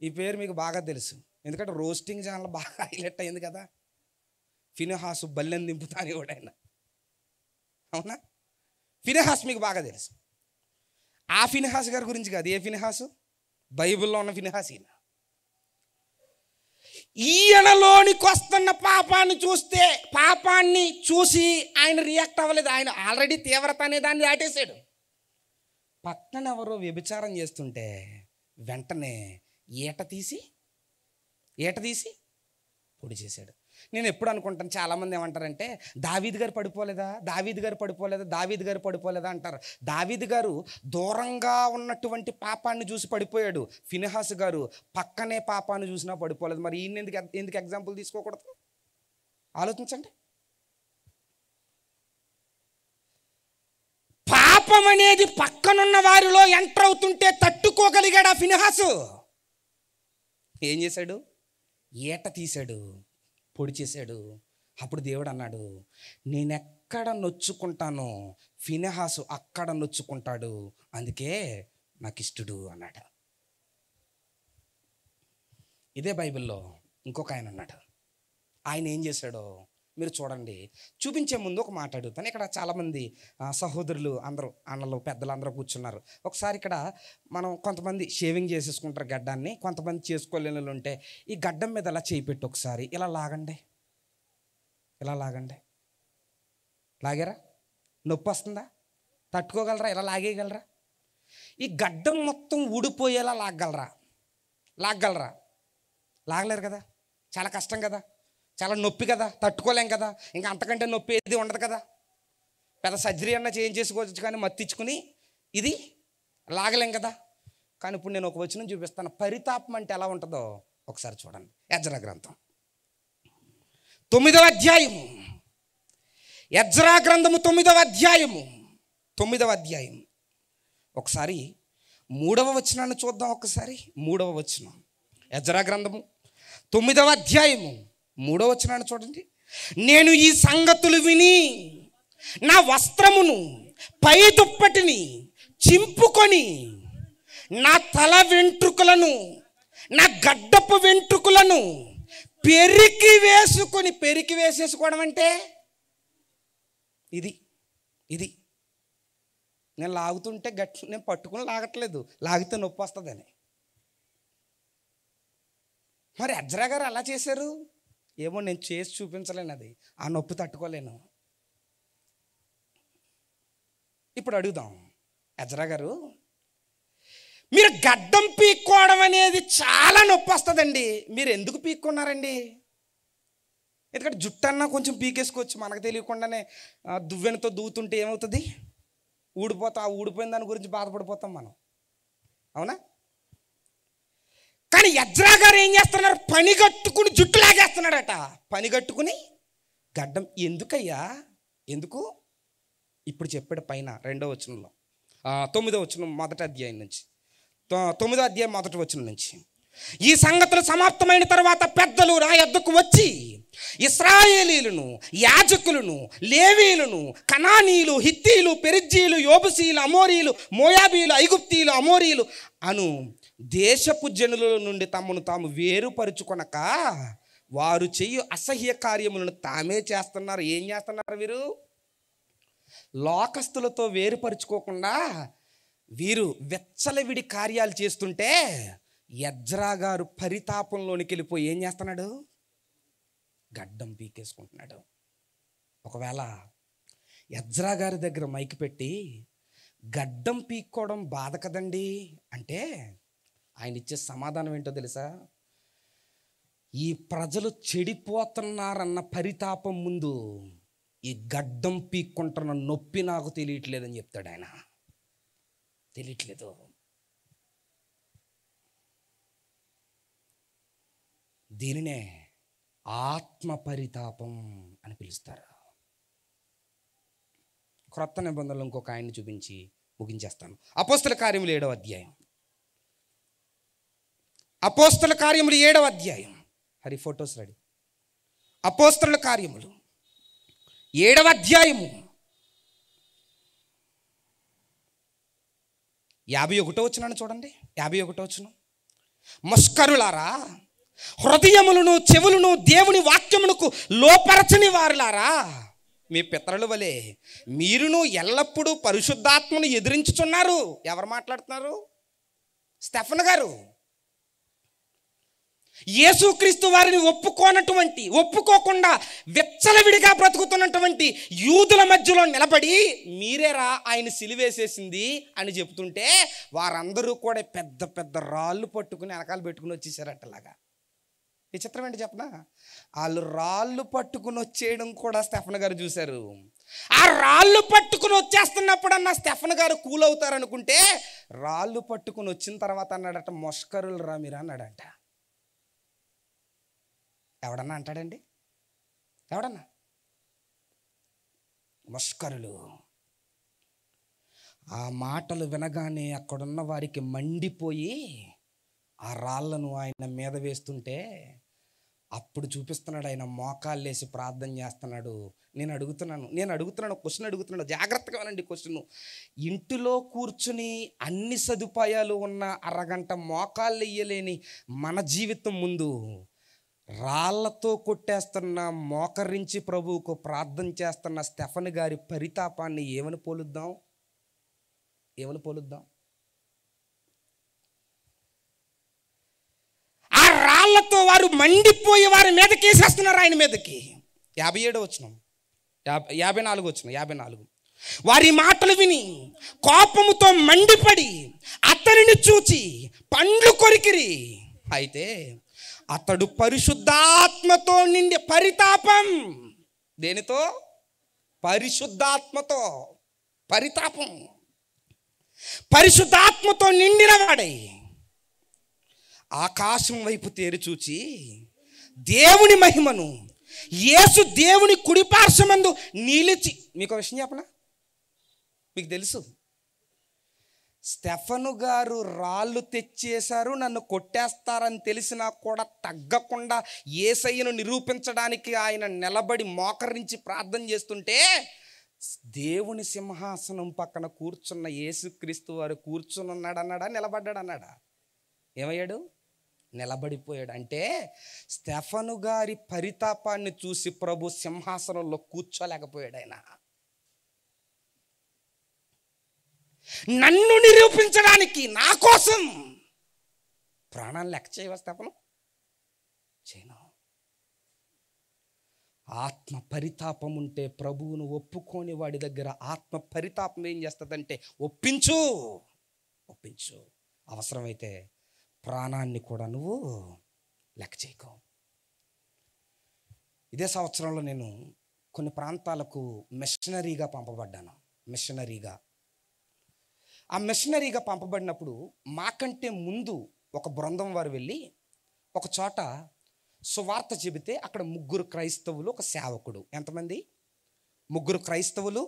ఈ పేరు మీకు బాగా తెలుసు, ఎందుకంటే రోస్టింగ్ ఛానల్ బాగా హైలైట్ అయింది కదా. ఫినెహాసు బల్లెని దింపుతాని కూడా ఆయన, అవునా? ఫినెహాస్ మీకు బాగా తెలుసు. ఆ ఫినెహాస్ గారి గురించి కాదు. ఏ ఫినెహాసు? బైబిల్లో ఉన్న ఫినెహాస్. ఈయనలోనికి వస్తున్న పాపాన్ని చూసి ఆయన రియాక్ట్ అవ్వలేదు. ఆయన ఆల్రెడీ తీవ్రత అనే దాన్ని దాటేశాడు. పక్కన ఎవరో వ్యభిచారం చేస్తుంటే వెంటనే ఈట తీసి పొడి చేశాడు. నేను ఎప్పుడు అనుకుంటాను, చాలామంది ఏమంటారంటే దావీదు గారు పడిపోలేదా అంటారు. దావీదు గారు దూరంగా ఉన్నటువంటి పాపాన్ని చూసి పడిపోయాడు. ఫినెహాసు గారు పక్కనే పాపాన్ని చూసినా పడిపోలేదు. మరి ఈయన ఎందుకు ఎగ్జాంపుల్ తీసుకోకూడదు? ఆలోచించండి. పాపం అనేది పక్కనున్న వారిలో ఎంటర్ అవుతుంటే తట్టుకోగలిగాడు ఆ ఫినెహాసు. ఏం చేశాడు? ఈట తీశాడు, పొడి చేశాడు. అప్పుడు దేవుడు అన్నాడు, నేనెక్కడ నొచ్చుకుంటానో ఫినెహాసు అక్కడ నొచ్చుకుంటాడు, అందుకే నాకు ఇష్టడు అన్నాడు. ఇదే బైబిల్లో ఇంకొక ఆయన ఉన్నాడు. ఆయన ఏం చేశాడో మీరు చూడండి. చూపించే ముందు ఒక మాట అడుగుతాను. ఇక్కడ చాలామంది సహోదరులు అందరూ, అన్నలు, పెద్దలు అందరూ కూర్చున్నారు. ఒకసారి ఇక్కడ మనం కొంతమంది షేవింగ్ చేసేసుకుంటారు గడ్డాన్ని, కొంతమంది చేసుకోలేని వాళ్ళు ఉంటే ఈ గడ్డం మీద అలా చేయి పెట్టి ఒకసారి ఇలా లాగండి. లాగారా? నొప్పి వస్తుందా? తట్టుకోగలరా? ఇలా లాగేయగలరా? ఈ గడ్డం మొత్తం ఊడిపోయేలా లాగగలరా? లాగలేరు కదా. చాలా కష్టం కదా, చాలా నొప్పి కదా, తట్టుకోలేం కదా. ఇంకా అంతకంటే నొప్పి ఏది ఉండదు కదా. పెద్ద సర్జరీ అన్న చేసుకోవచ్చు, కానీ మత్తిచ్చుకుని ఇది లాగలేం కదా. కానీ ఇప్పుడు నేను ఒక వచనం చూపిస్తాను, పరితాపం అంటే ఎలా ఉంటుందో ఒకసారి చూడండి. ఎజ్రా గ్రంథం 9వ అధ్యాయము. ఎజ్రా గ్రంథము 9వ అధ్యాయము. ఒకసారి 3వ వచనాన్ని చూద్దాం ఒక్కసారి. 3వ వచనం, ఎజ్రా గ్రంథము 9వ అధ్యాయము 3వ వచనాన్ని చూడండి. నేను ఈ సంగతులు విని నా వస్త్రమును పై దుప్పటిని చింపుకొని నా తల వెంట్రుకలను నా గడ్డపు వెంట్రుకలను పెరికి వేసేసుకోవడం అంటే ఇది నేను లాగుతుంటే నేను పట్టుకుని లాగట్లేదు, లాగితే నొప్పి వస్తుందని. మరి ఎజ్రా గారు అలా చేశారు ఏమో, నేను చేసి చూపించలేను, అది ఆ నొప్పి తట్టుకోలేను. ఇప్పుడు అడుగుదాం, ఎజ్రా గారు మీరు గడ్డం పీక్కోవడం అనేది చాలా నొప్పి వస్తుందండి, మీరు ఎందుకు పీక్కున్నారండి? ఎందుకంటే జుట్టు అన్నా కొంచెం పీకేసుకోవచ్చు, మనకు తెలియకుండానే దువ్వెనతో దూవుతుంటే ఏమవుతుంది, ఊడిపోయిన దాని గురించి బాధపడిపోతాం మనం, అవునా? కానీ ఎజ్రా గారు ఏం చేస్తున్నారు, పని కట్టుకుని జుట్టు లాగేస్తున్నాడట. పని కట్టుకుని గడ్డం ఎందుకయ్యా, ఎందుకు? ఇప్పుడు చెప్పాడు పైన 2వ వచనంలో, 9వ వచనం మొదటి అధ్యాయం నుంచి, 9వ అధ్యాయం మొదటి వచనం నుంచి. ఈ సంగతులు సమాప్తమైన తర్వాత పెద్దలు నా యొద్దకు వచ్చి ఇశ్రాయేలీలను, యాజకులను, లేవీలను, కనానీయులు, హిత్తీలు, పెరిజ్జీలు, యోబుసీలు, అమోరీలు, మోయాబీలు, ఐగుప్తీలు, అమోరీలు అను దేశపు జనుల నుండి తమను తాము వేరుపరుచుకొనక వారు చెయ్యి అసహ్య కార్యములను తామే చేస్తున్నారు. ఏం చేస్తున్నారు వీరు? లోకస్తులతో వేరుపరుచుకోకుండా వీరు వెచ్చలవిడి కార్యాలు చేస్తుంటే ఎజ్రా గారు పరితాపంలోనికి వెళ్ళిపోయి ఏం చేస్తున్నాడు, గడ్డం పీకేసుకుంటున్నాడు. ఒకవేళ ఎజ్రా గారి దగ్గర మైక్ పెట్టి గడ్డం పీక్కోవడం బాధ కదండి అంటే ఆయన ఇచ్చే సమాధానం ఏంటో తెలుసా? ఈ ప్రజలు చెడిపోతున్నారన్న పరితాపం ముందు ఈ గడ్డం పీక్కుంటున్న నొప్పి నాకు తెలియట్లేదని చెప్తాడు ఆయన. తెలియట్లేదు. దీనినే ఆత్మ పరితాపం అని పిలుస్తారు. క్రొత్త నిబంధనలు ఇంకొక ఆయన్ని చూపించి ముగించేస్తాను. అపోస్తల కార్యములు 7వ అధ్యాయం. అపోస్తల కార్యములు 7వ అధ్యాయం. Hari photos ready. అపోస్తల కార్యములు 7వ అధ్యాయము 51వ వచనాన్ని చూడండి. 51వ వచనం, ముష్కరులారా, హృదయములను చెవులను దేవుని వాక్యమునకు లోపరచని వారులారా, మీ పితరుల వలె మీరును ఎల్లప్పుడూ పరిశుద్ధాత్మను ఎదిరించుచున్నారు. ఎవరు మాట్లాడుతున్నారు? స్టెఫన్ గారు. యేసుక్రీస్తు వారిని ఒప్పుకోకుండా విచ్చలవిడిగా బ్రతుకుతున్నటువంటి యూదుల మధ్యలో నిలబడి మీరేరా ఆయన సిలువేసేసింది అని చెప్తుంటే వారందరూ కూడా పెద్ద పెద్ద రాళ్ళు పట్టుకుని వెనకాల పెట్టుకుని వచ్చేసారట్టలాగా. విచిత్రం ఏంటి చెప్పనా? వాళ్ళు రాళ్ళు పట్టుకుని వచ్చేయడం కూడా స్టెఫన్ గారు చూశారు. ఆ రాళ్ళు పట్టుకుని వచ్చేస్తున్నప్పుడు అన్న స్టెఫన్ గారు కూల్ అవుతారు అనుకుంటే రాళ్ళు పట్టుకుని వచ్చిన తర్వాత అన్నాడట, ముష్కరులు రా మీరు అన్నాడట. ఎవడన్నా అంటాడండి? ఎవడన్నా? ముష్కరులు. ఆ మాటలు వినగానే అక్కడున్న వారికి మండిపోయి ఆ రాళ్లను ఆయన మీద వేస్తుంటే అప్పుడు చూపిస్తున్నాడు ఆయన మోకాళ్ళేసి ప్రార్థన చేస్తున్నాడు. నేను అడుగుతున్నాను క్వశ్చన్ అడుగుతున్నాడు, జాగ్రత్తగా వినండి క్వశ్చన్. ఇంటిలో కూర్చుని అన్ని సదుపాయాలు ఉన్న అరగంట మోకాళ్ళు వేయలేని మన జీవితం ముందు రాళ్లతో కొట్టేస్తున్న, మోకరించి ప్రభువుకు ప్రార్థన చేస్తున్న స్టెఫన్ గారి పరితాపాన్ని ఏమని పోలుద్దాం? ఆ రాళ్లతో వారు మండిపోయి వారి మీదకి వేసేస్తున్నారు, ఆయన మీదకి. 57వ వచనం, 54వ వచనం, 54. వారి మాటలు విని కోపముతో మండిపడి అతనిని చూచి పండ్లు కొరికిరి. అయితే అతడు పరిశుద్ధాత్మతో నిండి, పరితాపం దేనితో? పరిశుద్ధాత్మతో. పరితాపం పరిశుద్ధాత్మతో నిండిన వాడై ఆకాశం వైపు తేరి చూచి దేవుని మహిమను, యేసు దేవుని కుడిపార్శ్వమందు నిలిచి. మీకు విషయం చెప్పనా? మీకు తెలుసు, స్టెఫను గారు రాళ్ళు తెచ్చేశారు, నన్ను కొట్టేస్తారని తెలిసినా కూడా తగ్గకుండా యేసయ్యను నిరూపించడానికి ఆయన నిలబడి మోకరించి ప్రార్థన చేస్తుంటే, దేవుని సింహాసనం పక్కన కూర్చున్న యేసుక్రీస్తు వారు కూర్చుని ఉన్నాడన్నాడా, నిలబడ్డాడన్నాడా? ఏమయ్యాడు? నిలబడిపోయాడు. అంటే స్టెఫను గారి పరితాపాన్ని చూసి ప్రభు సింహాసనంలో కూర్చోలేకపోయాడు. ఆయన నన్ను నిరూపించడానికి నా కోసం ప్రాణాన్ని లెక్క చేయవా స్టెఫను? చేయను. ఆత్మ పరితాపం ఉంటే ప్రభువును ఒప్పుకోని వాడి దగ్గర ఆత్మ పరితాపం ఏం చేస్తుందంటే ఒప్పించు, అవసరమైతే ప్రాణాన్ని కూడా నువ్వు లెక్క చేయకు. ఇదే సంవత్సరంలో నేను కొన్ని ప్రాంతాలకు మిషనరీగా పంపబడ్డాను. ఆ మిషనరీగా పంపబడినప్పుడు మాకంటే ముందు ఒక బృందం వారు వెళ్ళి ఒక చోట సువార్త చెబితే అక్కడ 3 క్రైస్తవులు, ఒక సేవకుడు. ఎంతమంది? 3 క్రైస్తవులు,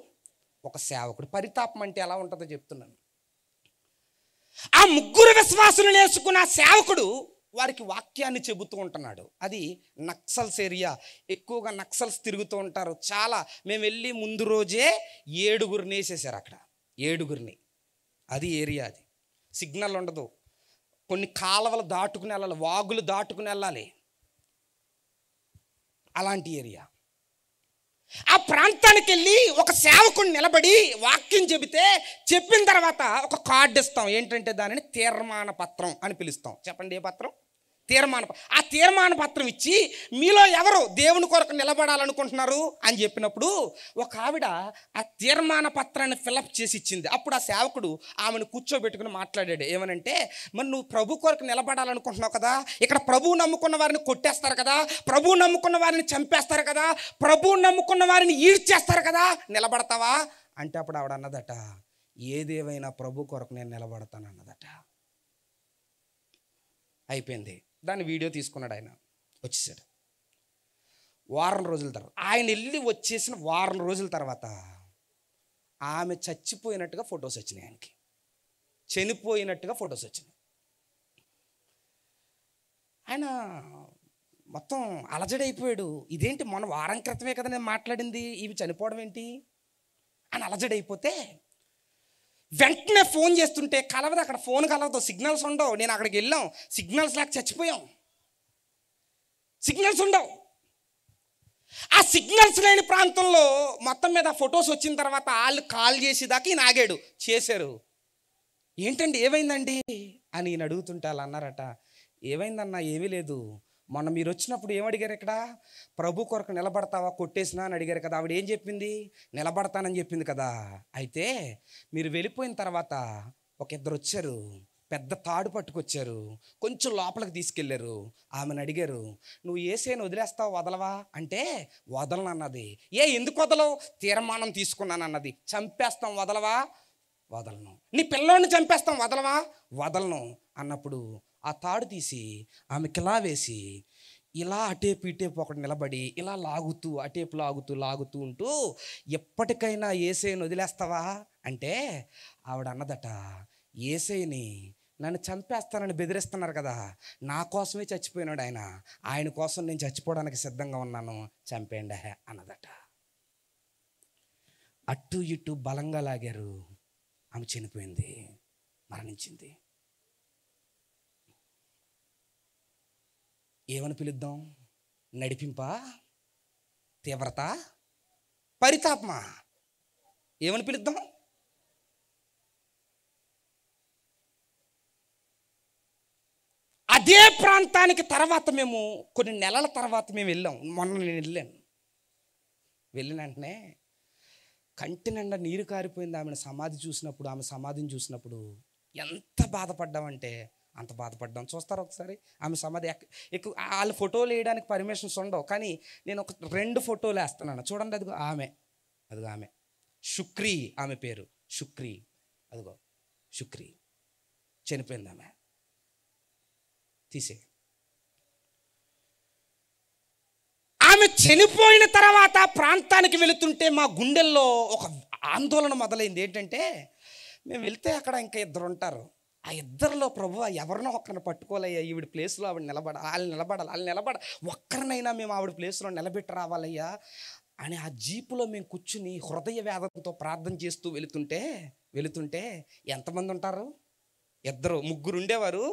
ఒక సేవకుడు. పరితాపం అంటే ఎలా ఉంటుందో చెప్తున్నాను. ఆ 3 విశ్వాసులు నేర్చుకున్న సేవకుడు వారికి వాక్యాన్ని చెబుతూ ఉంటున్నాడు. అది నక్సల్స్ ఏరియా, ఎక్కువగా నక్సల్స్ తిరుగుతూ ఉంటారు చాలా. మేము వెళ్ళి ముందు రోజే 7గురిని వేసేసారు అక్కడ, 7గురిని. అది ఏరియా, అది సిగ్నల్ ఉండదు. కొన్ని కాలువలు దాటుకుని వెళ్ళాలి, వాగులు దాటుకుని వెళ్ళాలి, అలాంటి ఏరియా. ఆ ప్రాంతానికి వెళ్ళి ఒక సేవకుడు నిలబడి వాక్యం చెప్పిన తర్వాత ఒక కార్డు ఇస్తాం. ఏంటంటే దానిని తీర్మాన పత్రం అని పిలుస్తాం. చెప్పండి, ఏ పత్రం? ఆ తీర్మాన పత్రం ఇచ్చి మీలో ఎవరు దేవుని కొరకు నిలబడాలనుకుంటున్నారు అని చెప్పినప్పుడు ఒక ఆవిడ ఆ తీర్మాన పత్రాన్ని ఫిలప్ చేసి ఇచ్చింది. అప్పుడు ఆ సేవకుడు ఆమెను కూర్చోబెట్టుకుని మాట్లాడాడు. ఏమనంటే, మరి నువ్వు ప్రభు కొరకు నిలబడాలనుకుంటున్నావు కదా, ఇక్కడ ప్రభువు నమ్ముకున్న వారిని కొట్టేస్తారు కదా, ప్రభువు నమ్ముకున్న వారిని చంపేస్తారు కదా, ప్రభువు నమ్ముకున్న వారిని ఈడ్చేస్తారు కదా, నిలబడతావా అంటే అప్పుడు ఆవిడ అన్నదట, ఏదేవైనా ప్రభు కొరకు నేను నిలబడతాను అన్నదట. అయిపోయింది. దాన్ని వీడియో తీసుకున్నాడు. ఆయన వచ్చేసాడు. వారం రోజుల తర్వాత ఆయన వెళ్ళి వచ్చేసిన వారం రోజుల తర్వాత ఆమె చచ్చిపోయినట్టుగా ఫొటోస్ వచ్చినాయి, ఆయనకి చనిపోయినట్టుగా ఫొటోస్ వచ్చినాయి. ఆయన మొత్తం అలజడైపోయాడు. ఇదేంటి, మొన్న వారం క్రితమే కదా నేను మాట్లాడింది, ఇవి చనిపోవడం ఏంటి అని అలజడైపోతే వెంటనే ఫోన్ చేస్తుంటే కలవదు, అక్కడ ఫోన్ కలవదు, సిగ్నల్స్ ఉండవు. నేను అక్కడికి వెళ్ళాం, సిగ్నల్స్ లేక చచ్చిపోయాం, సిగ్నల్స్ ఉండవు. ఆ సిగ్నల్స్ లేని ప్రాంతంలో మొత్తం మీద ఫొటోస్ వచ్చిన తర్వాత వాళ్ళు కాల్ చేసేదాకా ఈయన ఆగాడు. చేశారు. ఏంటండి ఏమైందండి అని ఈయన అడుగుతుంటే వాళ్ళు అన్నారట, ఏమైందన్నా, ఏమీ లేదు, మొన్న మీరు వచ్చినప్పుడు ఏమడిగారు, ఇక్కడ ప్రభు కొరకు నిలబడతావా, కొట్టేసినా అని అడిగారు కదా. ఆవిడ ఏం చెప్పింది? నిలబడతానని చెప్పింది కదా. అయితే మీరు వెళ్ళిపోయిన తర్వాత ఒక 2 వచ్చారు, పెద్ద తాడు పట్టుకొచ్చారు, కొంచెం లోపలికి తీసుకెళ్లారు. ఆమెను అడిగారు, నువ్వు యేసేను వదిలేస్తావు, వదలవా అంటే వదలను అన్నది. ఎందుకు వదలవు? తీర్మానం తీసుకున్నాను అన్నది. చంపేస్తాం, వదలవా? వదలను. నీ పిల్లోడిని చంపేస్తాం, వదలవా? వదలను అన్నప్పుడు ఆ తాడు తీసి ఆమెకి ఇలా వేసి ఇలా అటేపు ఇటేపు ఒకటి నిలబడి ఇలా లాగుతూ అటేపు లాగుతూ ఉంటూ, ఎప్పటికైనా యేసేను వదిలేస్తావా అంటే ఆవిడ అన్నదట, యేసేని నన్ను చంపేస్తానని బెదిరిస్తున్నారు కదా, నా కోసమే చచ్చిపోయినాడు ఆయన, ఆయన కోసం నేను చచ్చిపోవడానికి సిద్ధంగా ఉన్నాను, చంపేయండి అన్నదట. అటు ఇటు బలంగా లాగారు, ఆమె చనిపోయింది, మరణించింది. ఏమని పిలుద్దాం? నడిపింపా, తీవ్రత, పరితాపమా? ఏమని పిలుద్దాం? అదే ప్రాంతానికి తర్వాత మేము కొన్ని నెలల తర్వాత మేము వెళ్ళాం. మొన్న నేను వెళ్ళిన వెంటనే కంటి నిండా నీరు కారిపోయింది. ఆమె సమాధిని చూసినప్పుడు ఎంత బాధపడ్డామంటే అంత బాధపడ్డాం. చూస్తారు ఒకసారి ఆమె సమాధి. ఎక్కువ వాళ్ళు ఫోటోలు వేయడానికి పర్మిషన్స్ ఉండవు, కానీ నేను ఒక 2 ఫోటోలు వేస్తున్నాను చూడండి. అదిగో ఆమె శుక్రీ, ఆమె పేరు శుక్రీ. అదిగో శుక్రీ చనిపోయింది. ఆమె తీసే. ఆమె చనిపోయిన తర్వాత ప్రాంతానికి వెళుతుంటే మా గుండెల్లో ఒక ఆందోళన మొదలైంది. ఏంటంటే మేము వెళ్తే అక్కడ ఇంకా ఇద్దరు ఉంటారు. ఆ ఇద్దరిలో ప్రభువా ఎవరినో ఒక్కరిని పట్టుకోవాలయ్యా, ఈవిడ ప్లేస్లో ఆవిడ నిలబడాలి, ఒక్కరినైనా మేము ఆవిడ ప్లేస్లో నిలబెట్టి రావాలయ్యా అని ఆ జీపులో మేము కూర్చుని హృదయ వేదనతో ప్రార్థన చేస్తూ వెళుతుంటే ఎంతమంది ఉంటారు? ముగ్గురు ఉండేవారు.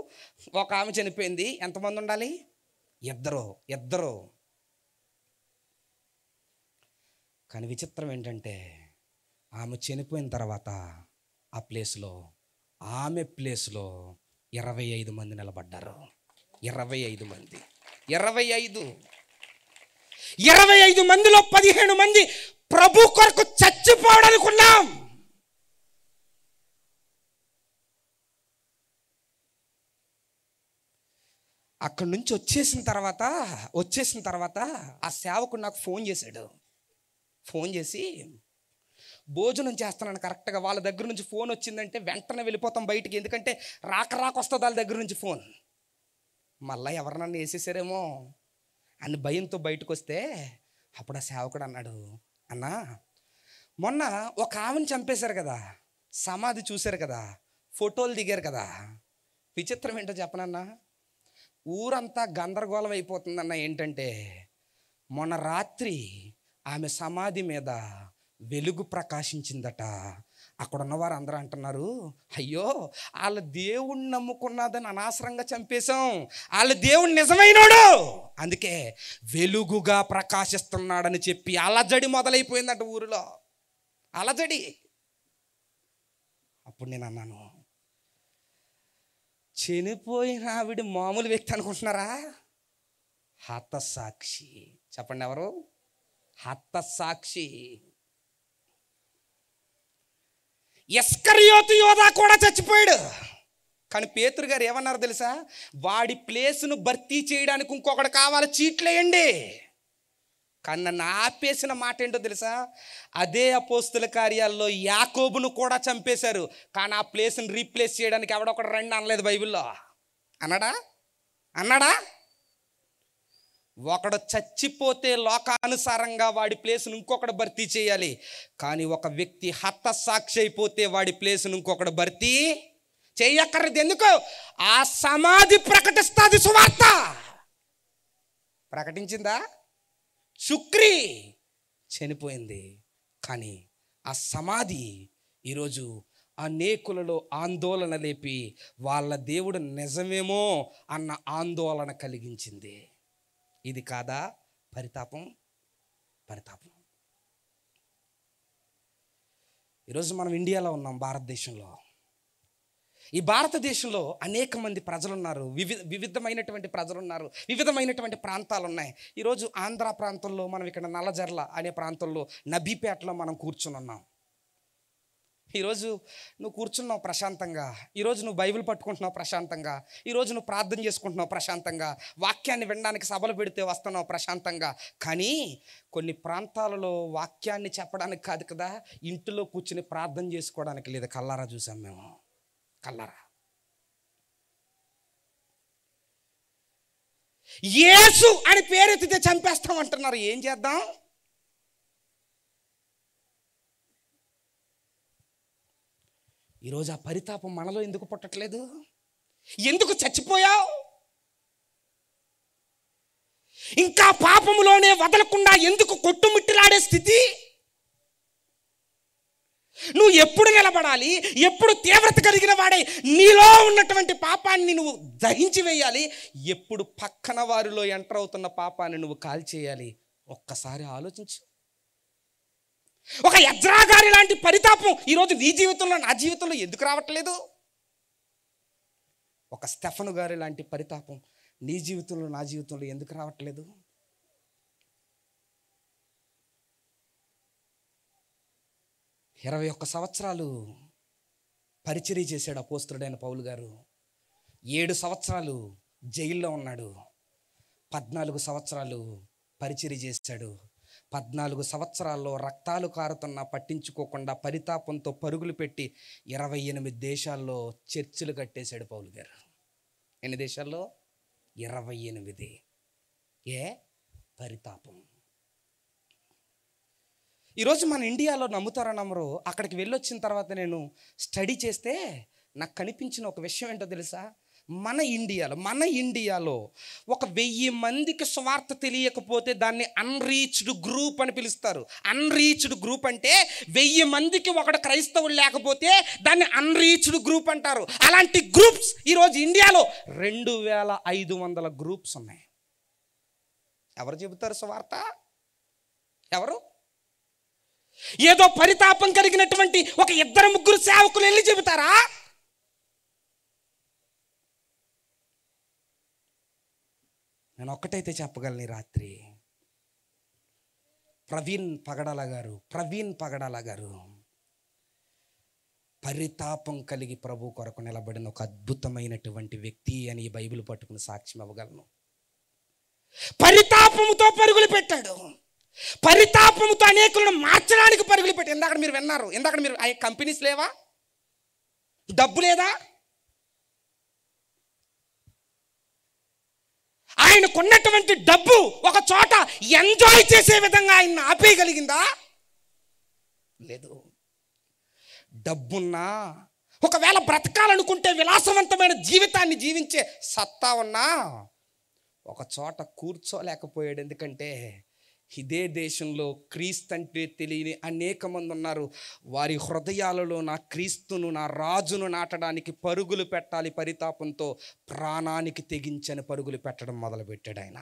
ఒక ఆమె చనిపోయింది. ఎంతమంది ఉండాలి? ఇద్దరు. కానీ విచిత్రం ఏంటంటే ఆమె చనిపోయిన తర్వాత ఆమె ప్లేస్లో 25 మంది నిలబడ్డారు. 25 మంది. 25 మందిలో 15 మంది ప్రభు కొరకు చచ్చిపోవడానుకున్నాం. అక్కడి నుంచి వచ్చేసిన తర్వాత ఆ సేవకుడు నాకు ఫోన్ చేసి భోజనం చేస్తున్నాను కరెక్ట్గా. వాళ్ళ దగ్గర నుంచి ఫోన్ వచ్చిందంటే వెంటనే వెళ్ళిపోతాం బయటికి, ఎందుకంటే రాక వస్తుంది వాళ్ళ దగ్గర నుంచి ఫోన్. మళ్ళీ ఎవరినన్నా వేసేసారేమో అని భయంతో బయటకు వస్తే అప్పుడు ఆ సేవకుడు అన్నాడు, అన్నా మొన్న ఒక ఆమెను చంపేశారు కదా, సమాధి చూశారు కదా, ఫోటోలు దిగారు కదా, విచిత్రం ఏంటో చెప్పనన్నా, ఊరంతా గందరగోళం అయిపోతుందన్న. ఏంటంటే మొన్న రాత్రి ఆమె సమాధి మీద వెలుగు ప్రకాశించిందట. అక్కడ ఉన్నవారు అందరూ అంటున్నారు, అయ్యో వాళ్ళ దేవుణ్ణి నమ్ముకున్నదని అనవసరంగా చంపేశాం, వాళ్ళ దేవుడు నిజమైనోడు, అందుకే వెలుగుగా ప్రకాశిస్తున్నాడని చెప్పి అలజడి మొదలైపోయిందట ఊరిలో, అలజడి. అప్పుడు నేను అన్నాను, చనిపోయిన ఆవిడ మామూలు వ్యక్తి అనుకుంటున్నారా? హతసాక్షి. చెప్పండి ఎవరు? హతసాక్షి. ఇస్కరియోతు యోధా కూడా చచ్చిపోయాడు. కానీ పేతురు గారు ఏమన్నారు తెలుసా? వాడి ప్లేసును భర్తీ చేయడానికి ఇంకొకటి కావాలి, చీట్లేయండి. కానీ నన్ను ఆపేసిన మాట ఏంటో తెలుసా? అదే అపోస్తుల కార్యాల్లో యాకోబును కూడా చంపేశారు, కానీ ఆ ప్లేస్ని రీప్లేస్ చేయడానికి ఎవడొకడు రండి అనలేదు బైబిల్లో. అన్నాడా? ఒకడు చచ్చిపోతే లోకానుసారంగా వాడి ప్లేస్ను ఇంకొకడు భర్తీ చేయాలి, కానీ ఒక వ్యక్తి హతసాక్షి అయిపోతే వాడి ప్లేస్ను ఇంకొకడు భర్తీ చేయక్కర్లేదు. ఎందుకు? ఆ సమాధి ప్రకటిస్తుంది సువార్త. ప్రకటించిందా? శుక్రి చనిపోయింది, కానీ ఆ సమాధి ఈరోజు అనేకులలో ఆందోళన లేపి వాళ్ళ దేవుడు నిజమేమో అన్న ఆందోళన కలిగించింది. ఇది కాదా పరితాపం? ఈరోజు మనం ఇండియాలో ఉన్నాం, భారతదేశంలో. ఈ భారతదేశంలో అనేక మంది ప్రజలు ఉన్నారు, వివిధమైనటువంటి ప్రజలు ఉన్నారు, వివిధమైనటువంటి ప్రాంతాలు ఉన్నాయి. ఈరోజు ఆంధ్ర ప్రాంతంలో మనం ఇక్కడ నల్లజర్ల అనే ప్రాంతంలో నబీపేటలో మనం కూర్చుని ఉన్నాం. ఈరోజు నువ్వు కూర్చున్నావు ప్రశాంతంగా, ఈరోజు నువ్వు బైబిల్ పట్టుకుంటున్నావు ప్రశాంతంగా, ఈరోజు నువ్వు ప్రార్థన చేసుకుంటున్నావు ప్రశాంతంగా, వాక్యాన్ని వినడానికి సభలు పెడితే వస్తున్నావు ప్రశాంతంగా. కానీ కొన్ని ప్రాంతాలలో వాక్యాన్ని చెప్పడానికి కాదు కదా, ఇంటిలో కూర్చుని ప్రార్థన చేసుకోవడానికి లేదు. కల్లారా చూసాం మేము, కల్లారా. యేసు అని పేరెత్తితే చంపేస్తామంటున్నారు, ఏం చేద్దాం? ఈరోజు ఆ పరితాపం మనలో ఎందుకు పుట్టట్లేదు? ఎందుకు చచ్చిపోయావు? ఇంకా పాపములోనే వదలకుండా ఎందుకు కొట్టుమిట్టిలాడే స్థితి? నువ్వు ఎప్పుడు నిలబడాలి, ఎప్పుడు తీవ్రత కలిగిన వాడే నీలో ఉన్నటువంటి పాపాన్ని నువ్వు దహించి వేయాలి, ఎప్పుడు పక్కన వారిలో ఎంటర్ అవుతున్న పాపాన్ని నువ్వు కాల్చేయాలి. ఒక్కసారి ఆలోచించు. ఒక ఎజ్రా గారి లాంటి పరితాపం ఈరోజు నీ జీవితంలో, నా జీవితంలో ఎందుకు రావట్లేదు? ఒక స్టెఫను గారి లాంటి పరితాపం నీ జీవితంలో, నా జీవితంలో ఎందుకు రావట్లేదు? 21 సంవత్సరాలు పరిచర్య చేశాడు అపోస్తలుడైన పౌలు గారు. 7 సంవత్సరాలు జైల్లో ఉన్నాడు. 14 సంవత్సరాలు పరిచర్య చేశాడు. 14 సంవత్సరాల్లో రక్తాలు కారుతున్నా పట్టించుకోకుండా పరితాపంతో పరుగులు పెట్టి 28 దేశాల్లో చర్చిలు కట్టేశాడు పౌలు గారు. ఎన్ని దేశాల్లో? 28. పరితాపం. ఈరోజు మన ఇండియాలో నమ్ముతారో నమ్మరో, అక్కడికి వెళ్ళొచ్చిన తర్వాత నేను స్టడీ చేస్తే నాకు కనిపించిన ఒక విషయం ఏంటో తెలుసా? మన ఇండియాలో 1000 మందికి స్వార్థ తెలియకపోతే దాన్ని అన్రీచ్డ్ గ్రూప్ అని పిలుస్తారు. అన్రీచ్డ్ గ్రూప్ అంటే 1000 మందికి ఒకడు క్రైస్తవులు లేకపోతే దాన్ని అన్రీచ్డ్ గ్రూప్ అంటారు. అలాంటి గ్రూప్స్ ఈరోజు ఇండియాలో 2500 గ్రూప్స్ ఉన్నాయి. ఎవరు చెబుతారు స్వార్థ? ఎవరు? ఏదో పరితాపం కలిగినటువంటి ఒక 2-3 సేవకులు వెళ్ళి చెబుతారా? నేను ఒక్కటైతే చెప్పగలను, రాత్రి ప్రవీణ్ పగడాల గారు పరితాపం కలిగి ప్రభు కొరకు నిలబడిన ఒక అద్భుతమైనటువంటి వ్యక్తి అని ఈ బైబిల్ పట్టుకుని సాక్ష్యం ఇవ్వగలను. పరితాపముతో పరుగులు పెట్టాడు. పరితాపముతో అనేకులను మార్చడానికి పరుగులు పెట్టాడు. ఇందాక మీరు విన్నారు, ఇందాక మీరు కంపెనీస్ లేవా? డబ్బు లేదా? ఆయనకున్నటువంటి డబ్బు ఒక చోట ఎంజాయ్ చేసే విధంగా ఆయన ఆపేయగలిగిందా? లేదు. డబ్బున్నా, ఒకవేళ బ్రతకాలనుకుంటే విలాసవంతమైన జీవితాన్ని జీవించే సత్తా ఉన్నా ఒక చోట కూర్చోలేకపోయాడు. ఎందుకంటే ఇదే దేశంలో క్రీస్తు అంటే తెలియని అనేక మంది ఉన్నారు. వారి హృదయాలలో నా క్రీస్తును, నా రాజును నాటడానికి పరుగులు పెట్టాలి. పరితాపంతో ప్రాణానికి తెగించని పరుగులు పెట్టడం మొదలుపెట్టాడు ఆయన.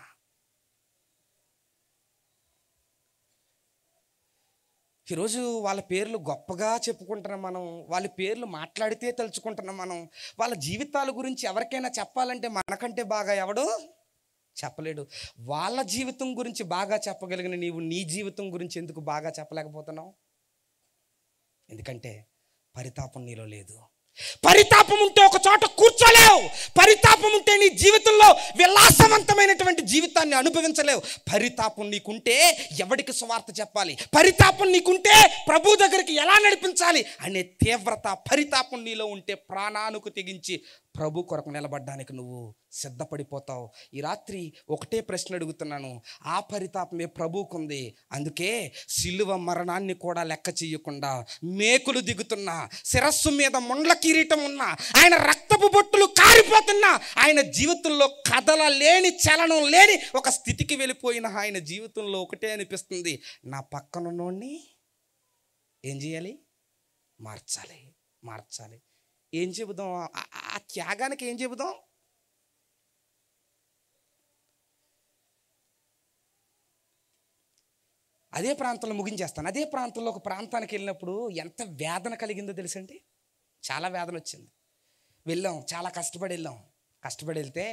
ఈరోజు వాళ్ళ పేర్లు గొప్పగా చెప్పుకుంటున్నాం మనం, వాళ్ళ పేర్లు మాట్లాడితే తలుచుకుంటున్నాం మనం. వాళ్ళ జీవితాల గురించి ఎవరికైనా చెప్పాలంటే మనకంటే బాగా ఎవడు చెప్పలేడు. వాళ్ళ జీవితం గురించి బాగా చెప్పగలిగిన నీవు నీ జీవితం గురించి ఎందుకు బాగా చెప్పలేకపోతున్నావు? ఎందుకంటే పరితాపం నీలో లేదు. పరితాపం ఉంటే ఒక చోట కూర్చోలేవు. పరితాపం ఉంటే నీ జీవితంలో విలాసవంతమైనటువంటి జీవితాన్ని అనుభవించలేవు. పరితాపం నీకుంటే ఎవడికి సువార్త చెప్పాలి, పరితాపం నీకుంటే ప్రభు దగ్గరికి ఎలా నడిపించాలి అనే తీవ్రత, పరితాపం నీలో ఉంటే ప్రాణానికి తెగించి ప్రభు కొరకు నిలబడడానికి నువ్వు సిద్ధపడిపోతావు. ఈ రాత్రి ఒకటే ప్రశ్న అడుగుతున్నాను, ఆ పరితాపమే ప్రభువుకుంది. అందుకే సిలువ మరణాన్ని కూడా లెక్క చేయకుండా మేకులు దిగుతున్నా, శిరస్సు మీద ముండ్ల కిరీటం ఉన్నా, ఆయన రక్తపు బొట్టులు కారిపోతున్నా, ఆయన జీవితంలో కదలలేని, చలనం లేని ఒక స్థితికి వెళ్ళిపోయిన ఆయన జీవితంలో ఒకటే అనిపిస్తుంది, నా పక్కనున్నోడిని ఏం చేయాలి? మార్చాలి. ఏం చెబుదాం? ఆ త్యాగానికి ఏం చెబుదాం? అదే ప్రాంతంలో ముగించేస్తాను. అదే ప్రాంతంలో ఒక ప్రాంతానికి వెళ్ళినప్పుడు ఎంత వేదన కలిగిందో తెలుసండి. చాలా వేదన వచ్చింది. వెళ్ళాం, చాలా కష్టపడి వెళ్తే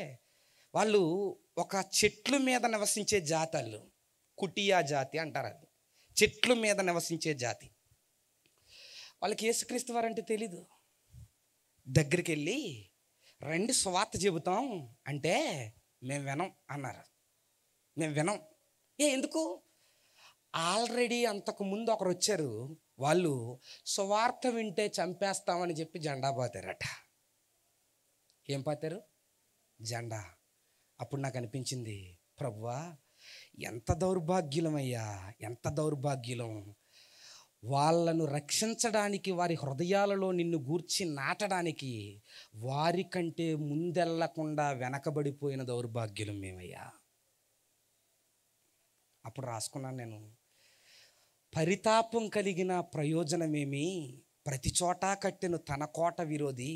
వాళ్ళు ఒక చెట్ల మీద నివసించే జాతి, వాళ్ళు కుటియా జాతి అంటారు. అది చెట్ల మీద నివసించే జాతి. వాళ్ళకి యేసుక్రీస్తు వారంటే తెలీదు. దగ్గరికి వెళ్ళి రండి సువార్త చెబుతాం అంటే మేము వినం అన్నారు. మేము వినం. ఎందుకు? ఆల్రెడీ అంతకుముందు ఒకరు వచ్చారు, వాళ్ళు సువార్త వింటే చంపేస్తామని చెప్పి జెండా పాతారట. ఏం పాతారు? జెండా. అప్పుడు నాకు అనిపించింది, ప్రభువా ఎంత దౌర్భాగ్యులమయ్యా, ఎంత దౌర్భాగ్యులం. వాళ్ళను రక్షించడానికి, వారి హృదయాలలో నిన్ను గూర్చి నాటడానికి వారికంటే ముందెళ్లకుండా వెనకబడిపోయిన దౌర్భాగ్యులం మేమయ్యా. అప్పుడు రాసుకున్నాను నేను, పరితాపం కలిగిన ప్రయోజనమేమి? ప్రతి చోటా కట్టిన తన కోట విరోధి,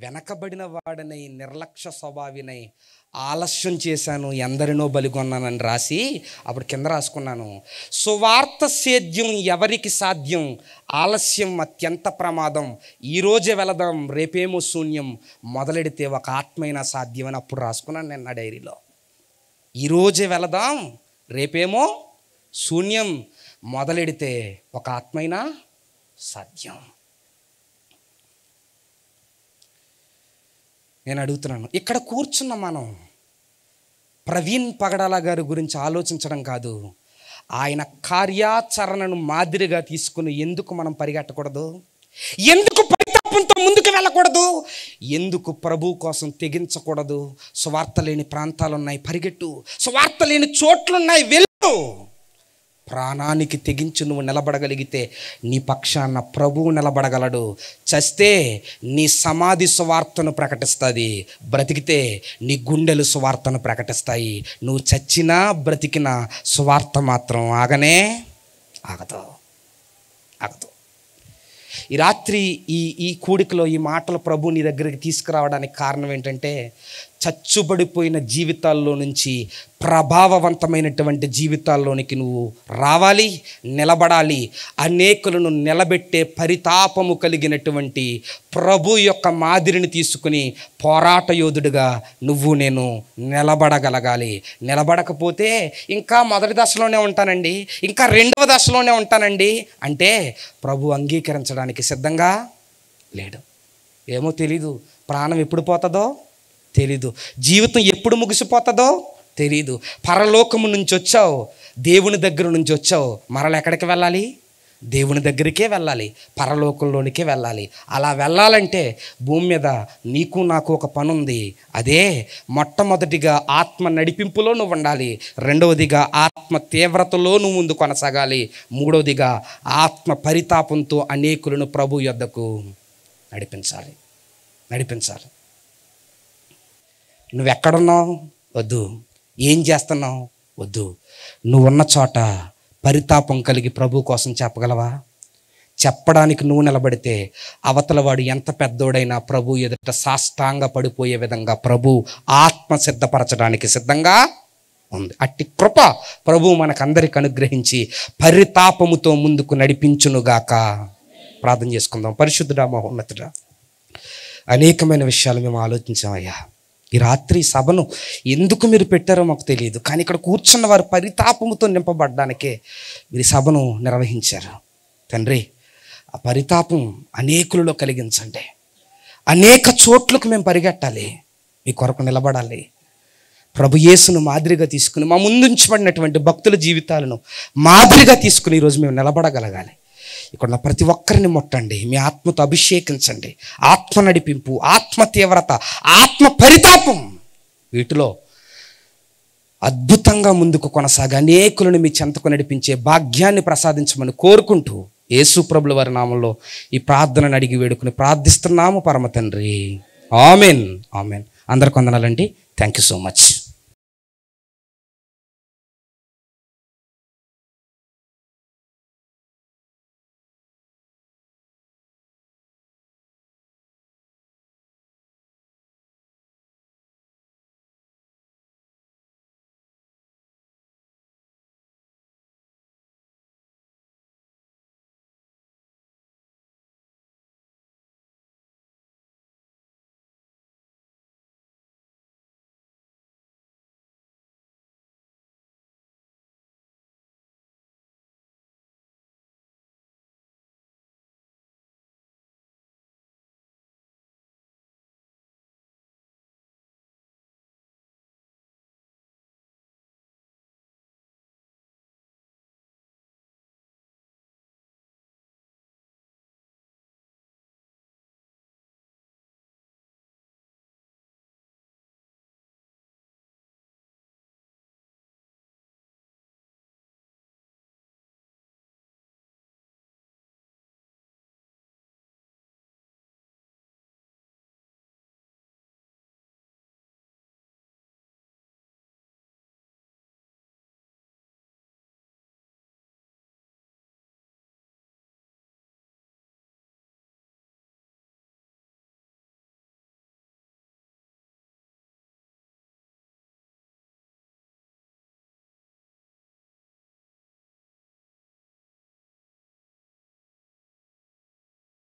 వెనకబడిన వాడనై, నిర్లక్ష్య స్వభావినై ఆలస్యం చేశాను, ఎందరినో బలిగొన్నానని రాసి అప్పుడు కింద రాసుకున్నాను, సువార్త సేద్యం ఎవరికి సాధ్యం, ఆలస్యం అత్యంత ప్రమాదం, ఈరోజే వెళదాం రేపేమో శూన్యం, మొదలెడితే ఒక ఆత్మైనా సాధ్యం అని అప్పుడు రాసుకున్నాను నేను నా డైరీలో. ఈరోజే వెళదాం రేపేమో శూన్యం, మొదలెడితే ఒక ఆత్మైనా సాధ్యం. నేను అడుగుతున్నాను, ఇక్కడ కూర్చున్న మనం ప్రవీణ్ పగడాల గారి గురించి ఆలోచించడం కాదు, ఆయన కార్యాచరణను మాదిరిగా తీసుకుని ఎందుకు మనం పరిగెట్టకూడదు? ఎందుకు పరితాపంతో ముందుకు వెళ్ళకూడదు? ఎందుకు ప్రభు కోసం తెగించకూడదు? సువార్త లేని ప్రాంతాలు ఉన్నాయి, పరిగెట్టు. సువార్త లేని చోట్లున్నాయి, వెళ్ళు. ప్రాణానికి తెగించి నువ్వు నిలబడగలిగితే నీ పక్షాన ప్రభువు నిలబడగలడు. చస్తే నీ సమాధి సువార్తను ప్రకటిస్తుంది, బ్రతికితే నీ గుండెలు సువార్తను ప్రకటిస్తాయి. నువ్వు చచ్చినా బ్రతికినా సువార్త మాత్రం ఆగదు. ఈ రాత్రి ఈ కూడికలో ఈ మాటలు ప్రభు నీ దగ్గరికి తీసుకురావడానికి కారణం ఏంటంటే, చచ్చుబడిపోయిన జీవితాల్లో నుంచి ప్రభావవంతమైనటువంటి జీవితాల్లోనికి నువ్వు రావాలి, నిలబడాలి. అనేకులను నిలబెట్టే పరితాపము కలిగినటువంటి ప్రభు యొక్క మాదిరిని తీసుకుని పోరాట యోధుడిగా నువ్వు నేను నిలబడగలగాలి. నిలబడకపోతే ఇంకా మొదటి దశలోనే ఉంటానండి, ఇంకా రెండవ దశలోనే ఉంటానండి అంటే ప్రభు అంగీకరించడానికి సిద్ధంగా లేడు. ఏమో తెలీదు, ప్రాణం ఎప్పుడు పోతుందో తెలీదు, జీవితం ఎప్పుడు ముగిసిపోతుందో తెలీదు. పరలోకము నుంచి వచ్చావు, దేవుని దగ్గర నుంచి వచ్చావు, మరల ఎక్కడికి వెళ్ళాలి? దేవుని దగ్గరికే వెళ్ళాలి, పరలోకంలోనికే వెళ్ళాలి. అలా వెళ్ళాలంటే భూమి మీద నీకు నాకు ఒక పని ఉంది. అదే మొట్టమొదటిగా ఆత్మ నడిపింపులో నువ్వు ఉండాలి, రెండవదిగా ఆత్మ తీవ్రతలో నువ్వు ముందు కొనసాగాలి, మూడవదిగా ఆత్మ పరితాపంతో అనేకులను ప్రభు యొద్దకు నడిపించాలి. నువ్వెక్కడున్నావు? వద్దు. ఏం చేస్తున్నావు? వద్దు. నువ్వున్న చోట పరితాపం కలిగి ప్రభు కోసం చెప్పగలవా? చెప్పడానికి నువ్వు నిలబడితే అవతల వాడు ఎంత పెద్దోడైనా ప్రభు ఎదుట సాష్టాంగ పడిపోయే విధంగా ప్రభు ఆత్మ సిద్ధపరచడానికి సిద్ధంగా ఉంది. అట్టి కృప ప్రభు మనకందరికి అనుగ్రహించి పరితాపముతో ముందుకు నడిపించునుగాక. ప్రార్థన చేసుకుందాం. పరిశుద్ధుడా, మహోన్నతుడా, అనేకమైన విషయాలు మేము ఆలోచించామయ్యా. ఈ రాత్రి సభను ఎందుకు మీరు పెట్టారో మాకు తెలియదు, కానీ ఇక్కడ కూర్చున్న వారు పరితాపముతో నింపబడ్డానికే మీరు సభను నిర్వహించారు. తండ్రి, ఆ పరితాపం అనేకులలో కలిగించండి. అనేక చోట్లకు మేము పరిగెట్టాలి, మీ కొరకు నిలబడాలి. ప్రభు యేసును మాదిరిగా తీసుకుని మా ముందుంచబడినటువంటి భక్తుల జీవితాలను మాదిరిగా తీసుకుని ఈరోజు మేము నిలబడగలగాలి. ఇక్కడ ప్రతి ఒక్కరిని ముట్టండి, మీ ఆత్మతో అభిషేకించండి. ఆత్మ నడిపింపు, ఆత్మ తీవ్రత, ఆత్మ పరితాపం, వీటిలో అద్భుతంగా ముందుకు కొనసాగి అనేకులను మీ చెంతకు నడిపించే భాగ్యాన్ని ప్రసాదించమని కోరుకుంటూ యేసు ప్రభుల వారి నామంలో ఈ ప్రార్థనను అడిగి వేడుకుని ప్రార్థిస్తున్నాము పరమ తండ్రి. ఆమెన్. అందరికి వందనాలండి. Thank you so much.